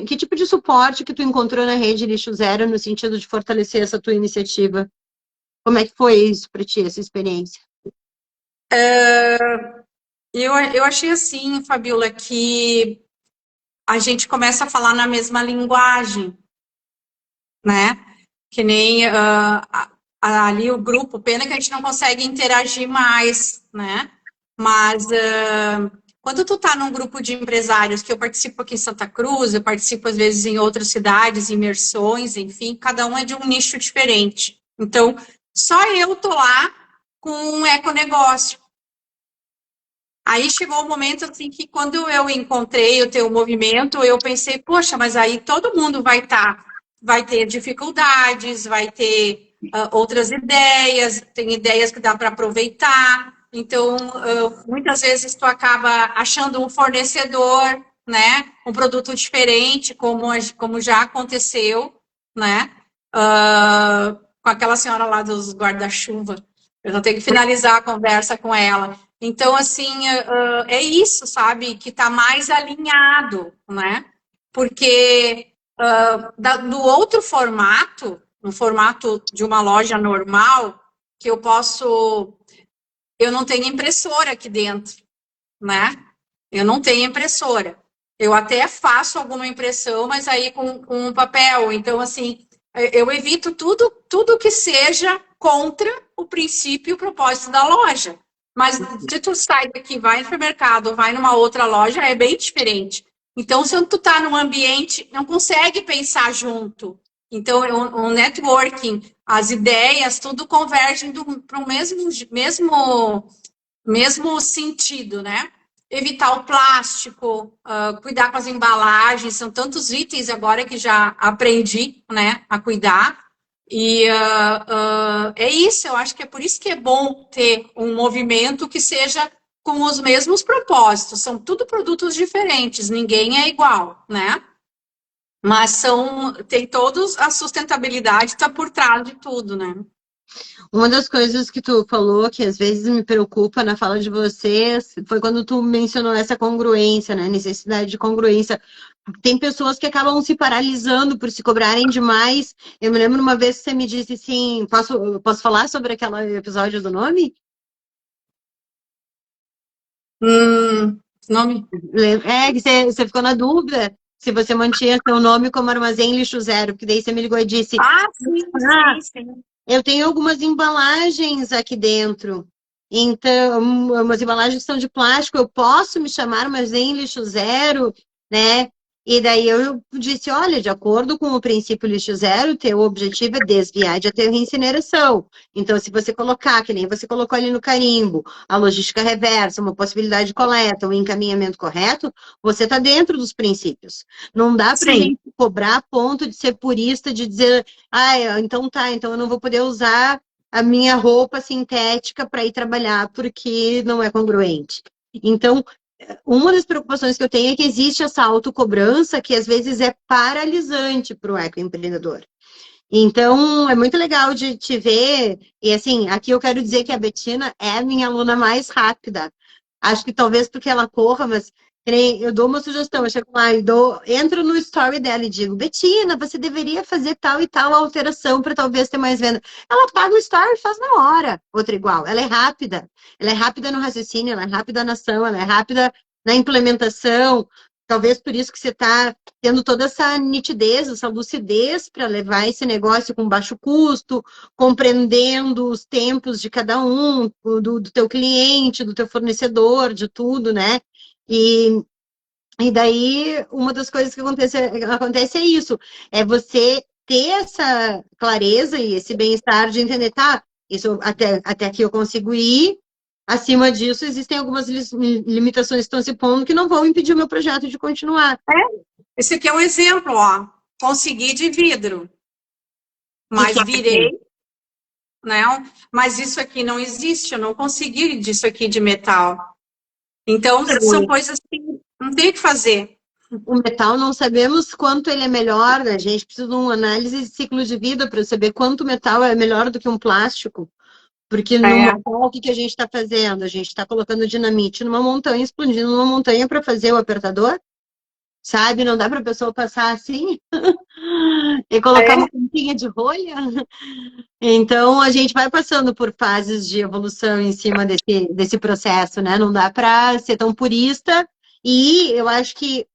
que tipo de suporte que tu encontrou na rede Lixo Zero no sentido de fortalecer essa tua iniciativa? Como é que foi isso para ti, essa experiência? Eu achei assim, Fabiola, que a gente começa a falar na mesma linguagem, né? Que nem ali o grupo, pena que a gente não consegue interagir mais, né? Mas quando tu tá num grupo de empresários, que eu participo aqui em Santa Cruz, eu participo às vezes em outras cidades, imersões, enfim, cada um é de um nicho diferente. Então, só eu tô lá com um econegócio. Aí chegou o momento assim que quando eu encontrei o teu movimento, eu pensei, poxa, mas aí todo mundo vai ter dificuldades, vai ter outras ideias, tem ideias que dá para aproveitar. Então, muitas vezes tu acaba achando um fornecedor, né, um produto diferente, como já aconteceu, né, com aquela senhora lá dos guarda-chuva. Eu não tenho que finalizar a conversa com ela. Então, assim, é isso, sabe? Que está mais alinhado, né? Porque no outro formato, no formato de uma loja normal, que eu não tenho impressora aqui dentro, né? Eu não tenho impressora. Eu até faço alguma impressão, mas aí com papel. Então, assim, eu evito tudo que seja contra o princípio e o propósito da loja. Mas se tu sai daqui, vai no supermercado ou vai numa outra loja, é bem diferente. Então, se tu tá num ambiente, não consegue pensar junto. Então, o networking, as ideias, tudo convergem para o mesmo sentido, né? Evitar o plástico, cuidar com as embalagens, são tantos itens agora que já aprendi, né, a cuidar. E é isso, eu acho que é por isso que é bom ter um movimento que seja com os mesmos propósitos. São tudo produtos diferentes, ninguém é igual, né? Mas tem todos, a sustentabilidade está por trás de tudo, né? Uma das coisas que tu falou, que às vezes me preocupa na fala de vocês, foi quando tu mencionou essa congruência, né? Necessidade de congruência. Tem pessoas que acabam se paralisando por se cobrarem demais. Eu me lembro uma vez que você me disse assim, posso falar sobre aquele episódio do nome? Nome? Que você ficou na dúvida se você mantinha seu nome como Armazém Lixo Zero, porque daí você me ligou e disse, Sim. Eu tenho algumas embalagens aqui dentro. Então, umas embalagens que são de plástico, eu posso me chamar Armazém Lixo Zero, né? E daí eu disse, olha, de acordo com o princípio lixo zero, teu objetivo é desviar de aterro e incineração. Então, se você colocar, que nem você colocou ali no carimbo, a logística reversa, uma possibilidade de coleta, um encaminhamento correto, você está dentro dos princípios. Não dá para a gente cobrar a ponto de ser purista, de dizer, então tá, então eu não vou poder usar a minha roupa sintética para ir trabalhar, porque não é congruente. Então, uma das preocupações que eu tenho é que existe essa autocobrança que às vezes é paralisante para o ecoempreendedor. Então, é muito legal de te ver. E assim, aqui eu quero dizer que a Betina é a minha aluna mais rápida. Acho que talvez porque ela corra, mas eu dou uma sugestão. Eu chego lá e entro no story dela e digo: Betina, você deveria fazer tal e tal alteração para talvez ter mais venda. Ela paga o story e faz na hora. Outra igual. Ela é rápida. Ela é rápida no raciocínio, ela é rápida na ação, ela é rápida na implementação. Talvez por isso que você está tendo toda essa nitidez, essa lucidez para levar esse negócio com baixo custo, compreendendo os tempos de cada um, do teu cliente, do teu fornecedor, de tudo, né? E daí, uma das coisas que acontece é isso, é você ter essa clareza e esse bem-estar de entender, tá, isso até aqui eu consigo ir, acima disso existem algumas limitações que estão se pondo que não vão impedir o meu projeto de continuar. Esse aqui é um exemplo, ó. Consegui de vidro, mas virei, né? Mas isso aqui não existe, eu não consegui disso aqui de metal. Então, são coisas que não tem o que fazer. O metal, não sabemos quanto ele é melhor, né? A gente precisa de uma análise de ciclo de vida para saber quanto metal é melhor do que um plástico. Porque no metal, o que a gente está fazendo? A gente está colocando dinamite numa montanha, explodindo numa montanha para fazer o apertador? Sabe? Não dá para a pessoa passar assim e colocar uma pontinha de rolha. Então, a gente vai passando por fases de evolução em cima desse processo, né? Não dá para ser tão purista. E eu acho que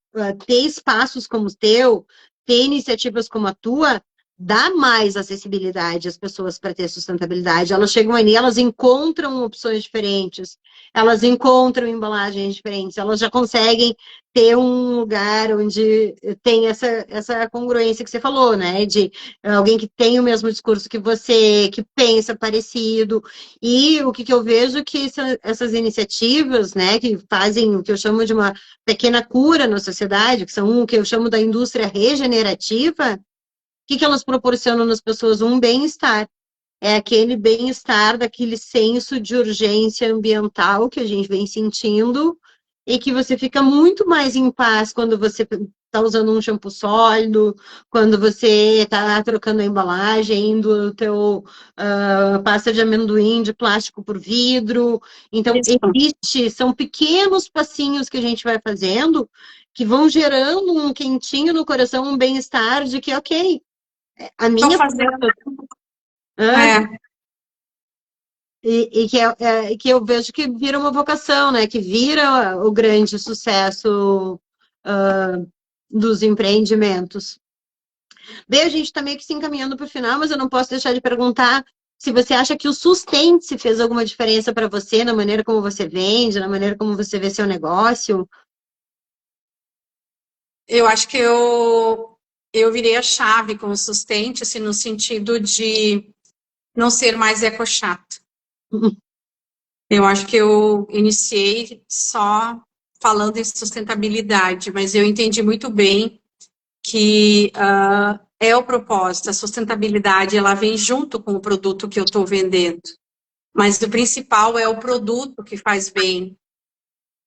ter espaços como o teu, ter iniciativas como a tua, dá mais acessibilidade às pessoas para ter sustentabilidade. Elas chegam ali, elas encontram opções diferentes, elas encontram embalagens diferentes, elas já conseguem ter um lugar onde tem essa congruência que você falou, né? De alguém que tem o mesmo discurso que você, que pensa parecido. E o que eu vejo que essas iniciativas, né, que fazem o que eu chamo de uma pequena cura na sociedade, que são o que eu chamo da indústria regenerativa, o que elas proporcionam nas pessoas? Um bem-estar. É aquele bem-estar, daquele senso de urgência ambiental que a gente vem sentindo e que você fica muito mais em paz quando você está usando um shampoo sólido, quando você está trocando a embalagem, indo o teu pasta de amendoim de plástico por vidro. Então, são pequenos passinhos que a gente vai fazendo que vão gerando um quentinho no coração, um bem-estar de que, ok, a minha... que eu vejo que vira uma vocação, né? Que vira o grande sucesso dos empreendimentos. Bem, a gente está meio que se encaminhando para o final, mas eu não posso deixar de perguntar se você acha que o Sustente fez alguma diferença para você na maneira como você vende, na maneira como você vê seu negócio. Eu acho que eu virei a chave com o Sustente, assim, no sentido de não ser mais ecochato. Eu acho que eu iniciei só falando em sustentabilidade, mas eu entendi muito bem que é o propósito, a sustentabilidade, ela vem junto com o produto que eu estou vendendo. Mas o principal é o produto que faz bem,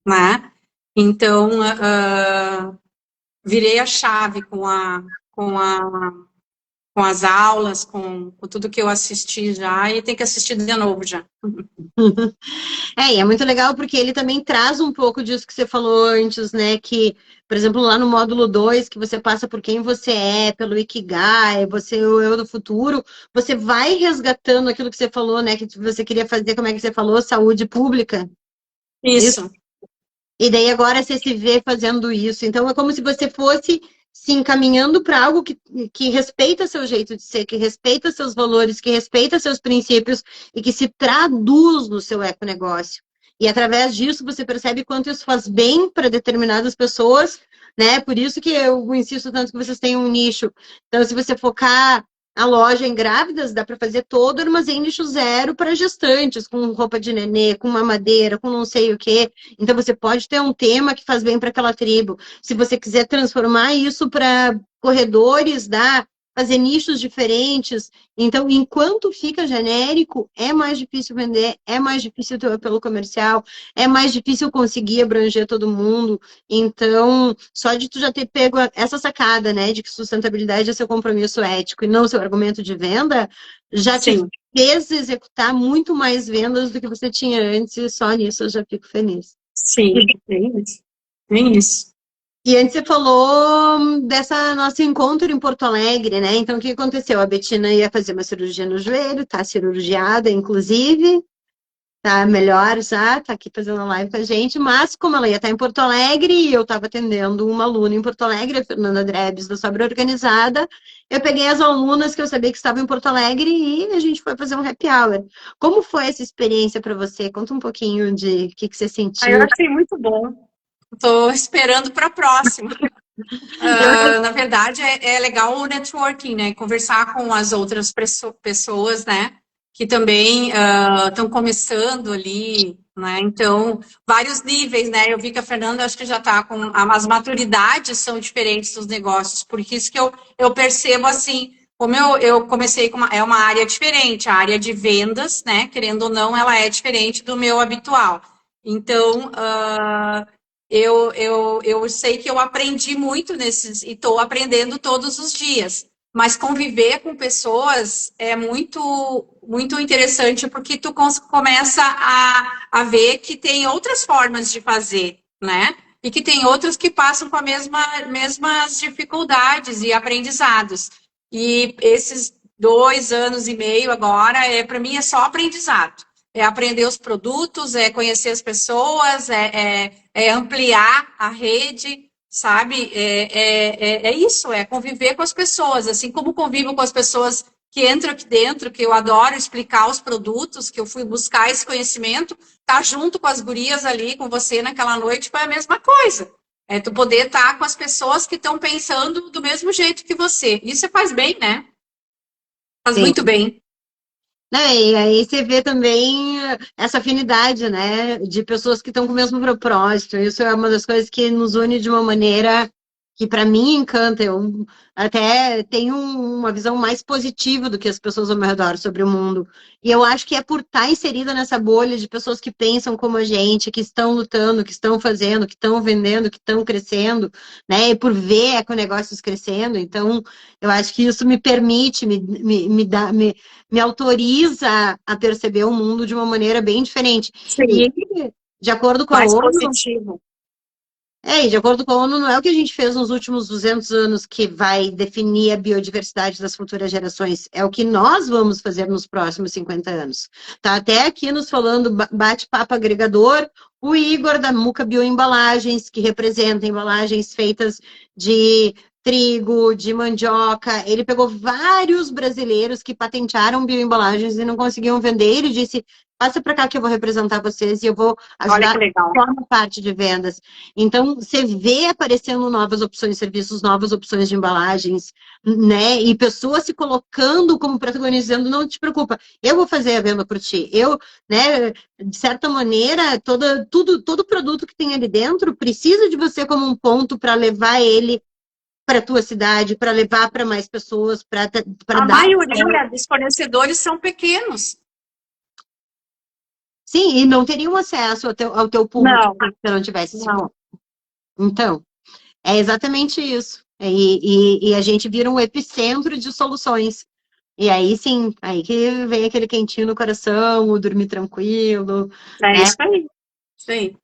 né? Então, virei a chave com as aulas, com tudo que eu assisti já, e tem que assistir de novo já. E é muito legal porque ele também traz um pouco disso que você falou antes, né? Que, por exemplo, lá no módulo 2, que você passa por quem você é, pelo Ikigai, você é o eu do futuro, você vai resgatando aquilo que você falou, né? Que você queria fazer, como é que você falou? Saúde pública. Isso. E daí agora você se vê fazendo isso. Então é como se você fosse se encaminhando para algo que respeita seu jeito de ser, que respeita seus valores, que respeita seus princípios e que se traduz no seu econegócio. E através disso você percebe quanto isso faz bem para determinadas pessoas, né? Por isso que eu insisto tanto que vocês tenham um nicho. Então, se você focar a loja em grávidas, dá para fazer todo o armazém lixo zero para gestantes, com roupa de nenê, com mamadeira, com não sei o quê. Então, você pode ter um tema que faz bem para aquela tribo. Se você quiser transformar isso para corredores da fazer nichos diferentes. Então, enquanto fica genérico, é mais difícil vender, é mais difícil ter o apelo comercial, é mais difícil conseguir abranger todo mundo. Então, só de tu já ter pego essa sacada, né, de que sustentabilidade é seu compromisso ético e não seu argumento de venda, já te Sim, fez executar muito mais vendas do que você tinha antes, e só nisso eu já fico feliz. sim, tem isso. Tem isso. E antes você falou dessa nosso encontro em Porto Alegre, né? Então, o que aconteceu? A Betina ia fazer uma cirurgia no joelho, tá cirurgiada, inclusive, tá melhor já, tá aqui fazendo live com a gente, mas como ela ia estar em Porto Alegre e eu estava atendendo uma aluna em Porto Alegre, a Fernanda Drebes, da Sobra Organizada, eu peguei as alunas que eu sabia que estavam em Porto Alegre e a gente foi fazer um happy hour. Como foi essa experiência para você? Conta um pouquinho de o que você Aí eu sentiu. achei muito bom. Estou esperando para a próxima. Na verdade, é legal o networking, né? Conversar com as outras pessoas, né? Que também estão começando ali, né? Então, vários níveis, né? Eu vi que a Fernanda, acho que já está com... As maturidades são diferentes dos negócios, por isso que eu percebo, assim, como eu comecei com é uma área diferente, a área de vendas, né? Querendo ou não, ela é diferente do meu habitual. Então, eu sei que eu aprendi muito nesses, e estou aprendendo todos os dias. Mas conviver com pessoas é muito interessante, porque tu começa a ver que tem outras formas de fazer, né? E que tem outros que passam com a mesmas dificuldades e aprendizados. E esses 2 anos e meio agora, para mim, é só aprendizado. É aprender os produtos, é conhecer as pessoas, é ampliar a rede, sabe? É isso, é conviver com as pessoas, assim como convivo com as pessoas que entram aqui dentro, que eu adoro explicar os produtos, que eu fui buscar esse conhecimento, tá junto com as gurias ali, com você naquela noite, foi a mesma coisa. É tu poder estar com as pessoas que estão pensando do mesmo jeito que você. Isso faz bem, né? Faz Sim. muito bem. Né, e aí você vê também essa afinidade, né, de pessoas que estão com o mesmo propósito. Isso é uma das coisas que nos une de uma maneira que para mim encanta. Eu até tenho uma visão mais positiva do que as pessoas ao meu redor sobre o mundo. E eu acho que é por estar inserida nessa bolha de pessoas que pensam como a gente, que estão lutando, que estão fazendo, que estão vendendo, que estão crescendo, né, e por ver econegócios crescendo. Então, eu acho que isso me permite, me dá, me autoriza a perceber o mundo de uma maneira bem diferente. E, Sim, de acordo com a mais ONU, positivo. de acordo com a ONU, não é o que a gente fez nos últimos 200 anos que vai definir a biodiversidade das futuras gerações, é o que nós vamos fazer nos próximos 50 anos. Tá até aqui nos falando bate-papo agregador, o Igor da Muca Bioembalagens, que representa embalagens feitas de trigo, de mandioca. Ele pegou vários brasileiros que patentearam bioembalagens e não conseguiam vender. Ele disse: passa para cá que eu vou representar vocês e eu vou Olha ajudar que legal. só na parte de vendas. Então, você vê aparecendo novas opções de serviços, novas opções de embalagens, né? E pessoas se colocando como protagonizando, não te preocupa, eu vou fazer a venda por ti. Eu, né, de certa maneira, todo produto que tem ali dentro precisa de você como um ponto para levar ele para a tua cidade, para levar para mais pessoas, para A dar. maioria dos fornecedores são pequenos. Sim, e não teriam acesso ao teu público Não, se você não tivesse esse não. ponto. Então, é exatamente isso. E a gente vira um epicentro de soluções. E aí sim, aí que vem aquele quentinho no coração, o dormir tranquilo, É né? isso aí. Isso aí.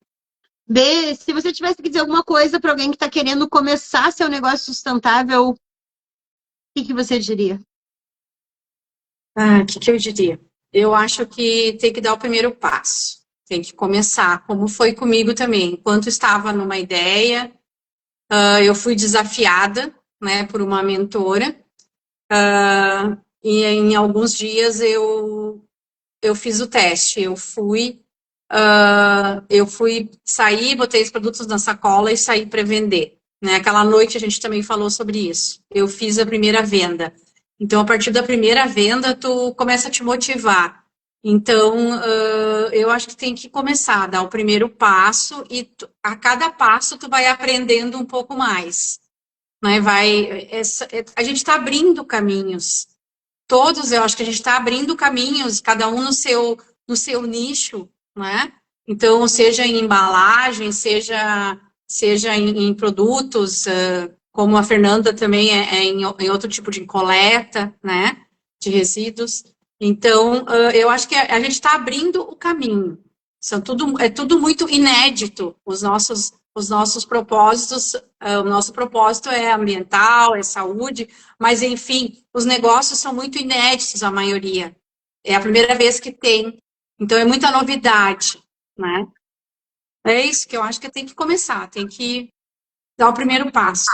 B, se você tivesse que dizer alguma coisa para alguém que está querendo começar seu negócio sustentável, o que você diria? O que eu diria? Eu acho que tem que dar o primeiro passo. Tem que começar, como foi comigo também. Enquanto estava numa ideia, eu fui desafiada, né, por uma mentora. E em alguns dias eu fiz o teste. Eu fui sair, botei os produtos na sacola e saí para vender. Né? Aquela noite a gente também falou sobre isso. Eu fiz a primeira venda. Então, a partir da primeira venda, tu começa a te motivar. Então, eu acho que tem que começar a dar o primeiro passo e a cada passo tu vai aprendendo um pouco mais. né? A gente está abrindo caminhos. Todos, eu acho que a gente está abrindo caminhos, cada um no seu nicho, né? Então, seja em embalagem, seja em produtos, como a Fernanda também é em outro tipo de coleta, né? De resíduos. Então, eu acho que a gente está abrindo o caminho. É tudo muito inédito, os nossos propósitos, o nosso propósito é ambiental, é saúde, mas, enfim, os negócios são muito inéditos, a maioria. É a primeira vez que tem. Então, é muita novidade, né? É isso que eu acho que tem que começar, tem que dar o primeiro passo.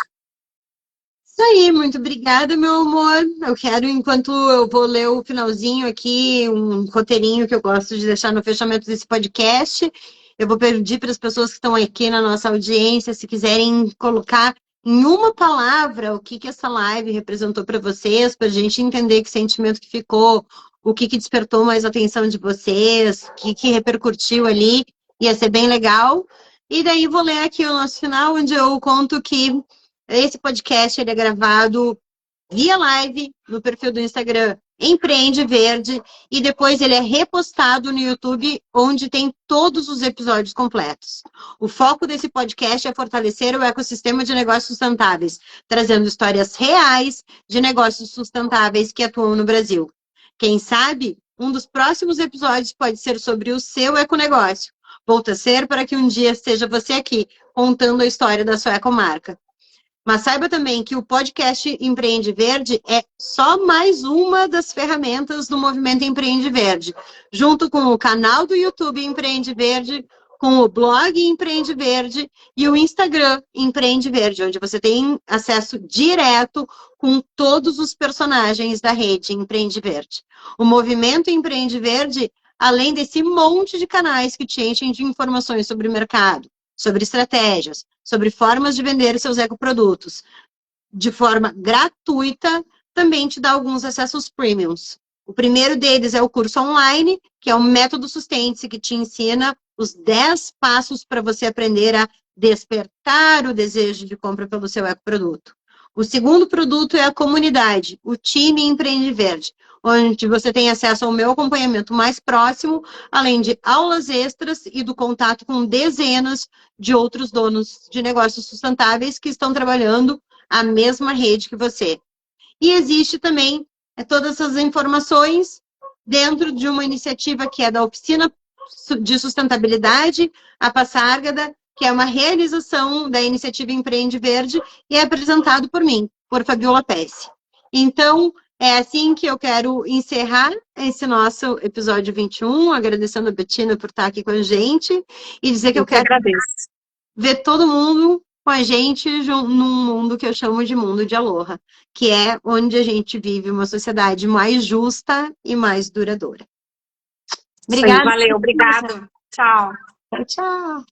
Isso aí, muito obrigada, meu amor. Eu quero, enquanto eu vou ler o finalzinho aqui, um roteirinho que eu gosto de deixar no fechamento desse podcast, eu vou pedir para as pessoas que estão aqui na nossa audiência, se quiserem colocar em uma palavra o que essa live representou para vocês, para a gente entender que sentimento que ficou, o que despertou mais a atenção de vocês, o que repercutiu ali, ia ser bem legal. E daí vou ler aqui o nosso final, onde eu conto que esse podcast ele é gravado via live no perfil do Instagram Empreende Verde e depois ele é repostado no YouTube, onde tem todos os episódios completos. O foco desse podcast é fortalecer o ecossistema de negócios sustentáveis, trazendo histórias reais de negócios sustentáveis que atuam no Brasil. Quem sabe, um dos próximos episódios pode ser sobre o seu econegócio. Vou torcer para que um dia seja você aqui, contando a história da sua ecomarca. Mas saiba também que o podcast Empreende Verde é só mais uma das ferramentas do movimento Empreende Verde, junto com o canal do YouTube Empreende Verde, com o blog Empreende Verde e o Instagram Empreende Verde, onde você tem acesso direto com todos os personagens da rede Empreende Verde. O movimento Empreende Verde, além desse monte de canais que te enchem de informações sobre o mercado, sobre estratégias, sobre formas de vender seus ecoprodutos de forma gratuita, também te dá alguns acessos premiums. O primeiro deles é o curso online, que é o Método Sustente-se, que te ensina os 10 passos para você aprender a despertar o desejo de compra pelo seu ecoproduto. O segundo produto é a comunidade, o time Empreende Verde, onde você tem acesso ao meu acompanhamento mais próximo, além de aulas extras e do contato com dezenas de outros donos de negócios sustentáveis que estão trabalhando a mesma rede que você. E existe também todas essas informações dentro de uma iniciativa que é da Oficina de Sustentabilidade, a Passárgada, que é uma realização da iniciativa Empreende Verde e é apresentado por mim, por Fabiola Pesce. Então, é assim que eu quero encerrar esse nosso episódio 21, agradecendo a Bettina por estar aqui com a gente e dizer que eu quero ver todo mundo com a gente num mundo que eu chamo de mundo de Aloha, que é onde a gente vive uma sociedade mais justa e mais duradoura. Obrigada. Valeu, obrigado. Tchau. Tchau.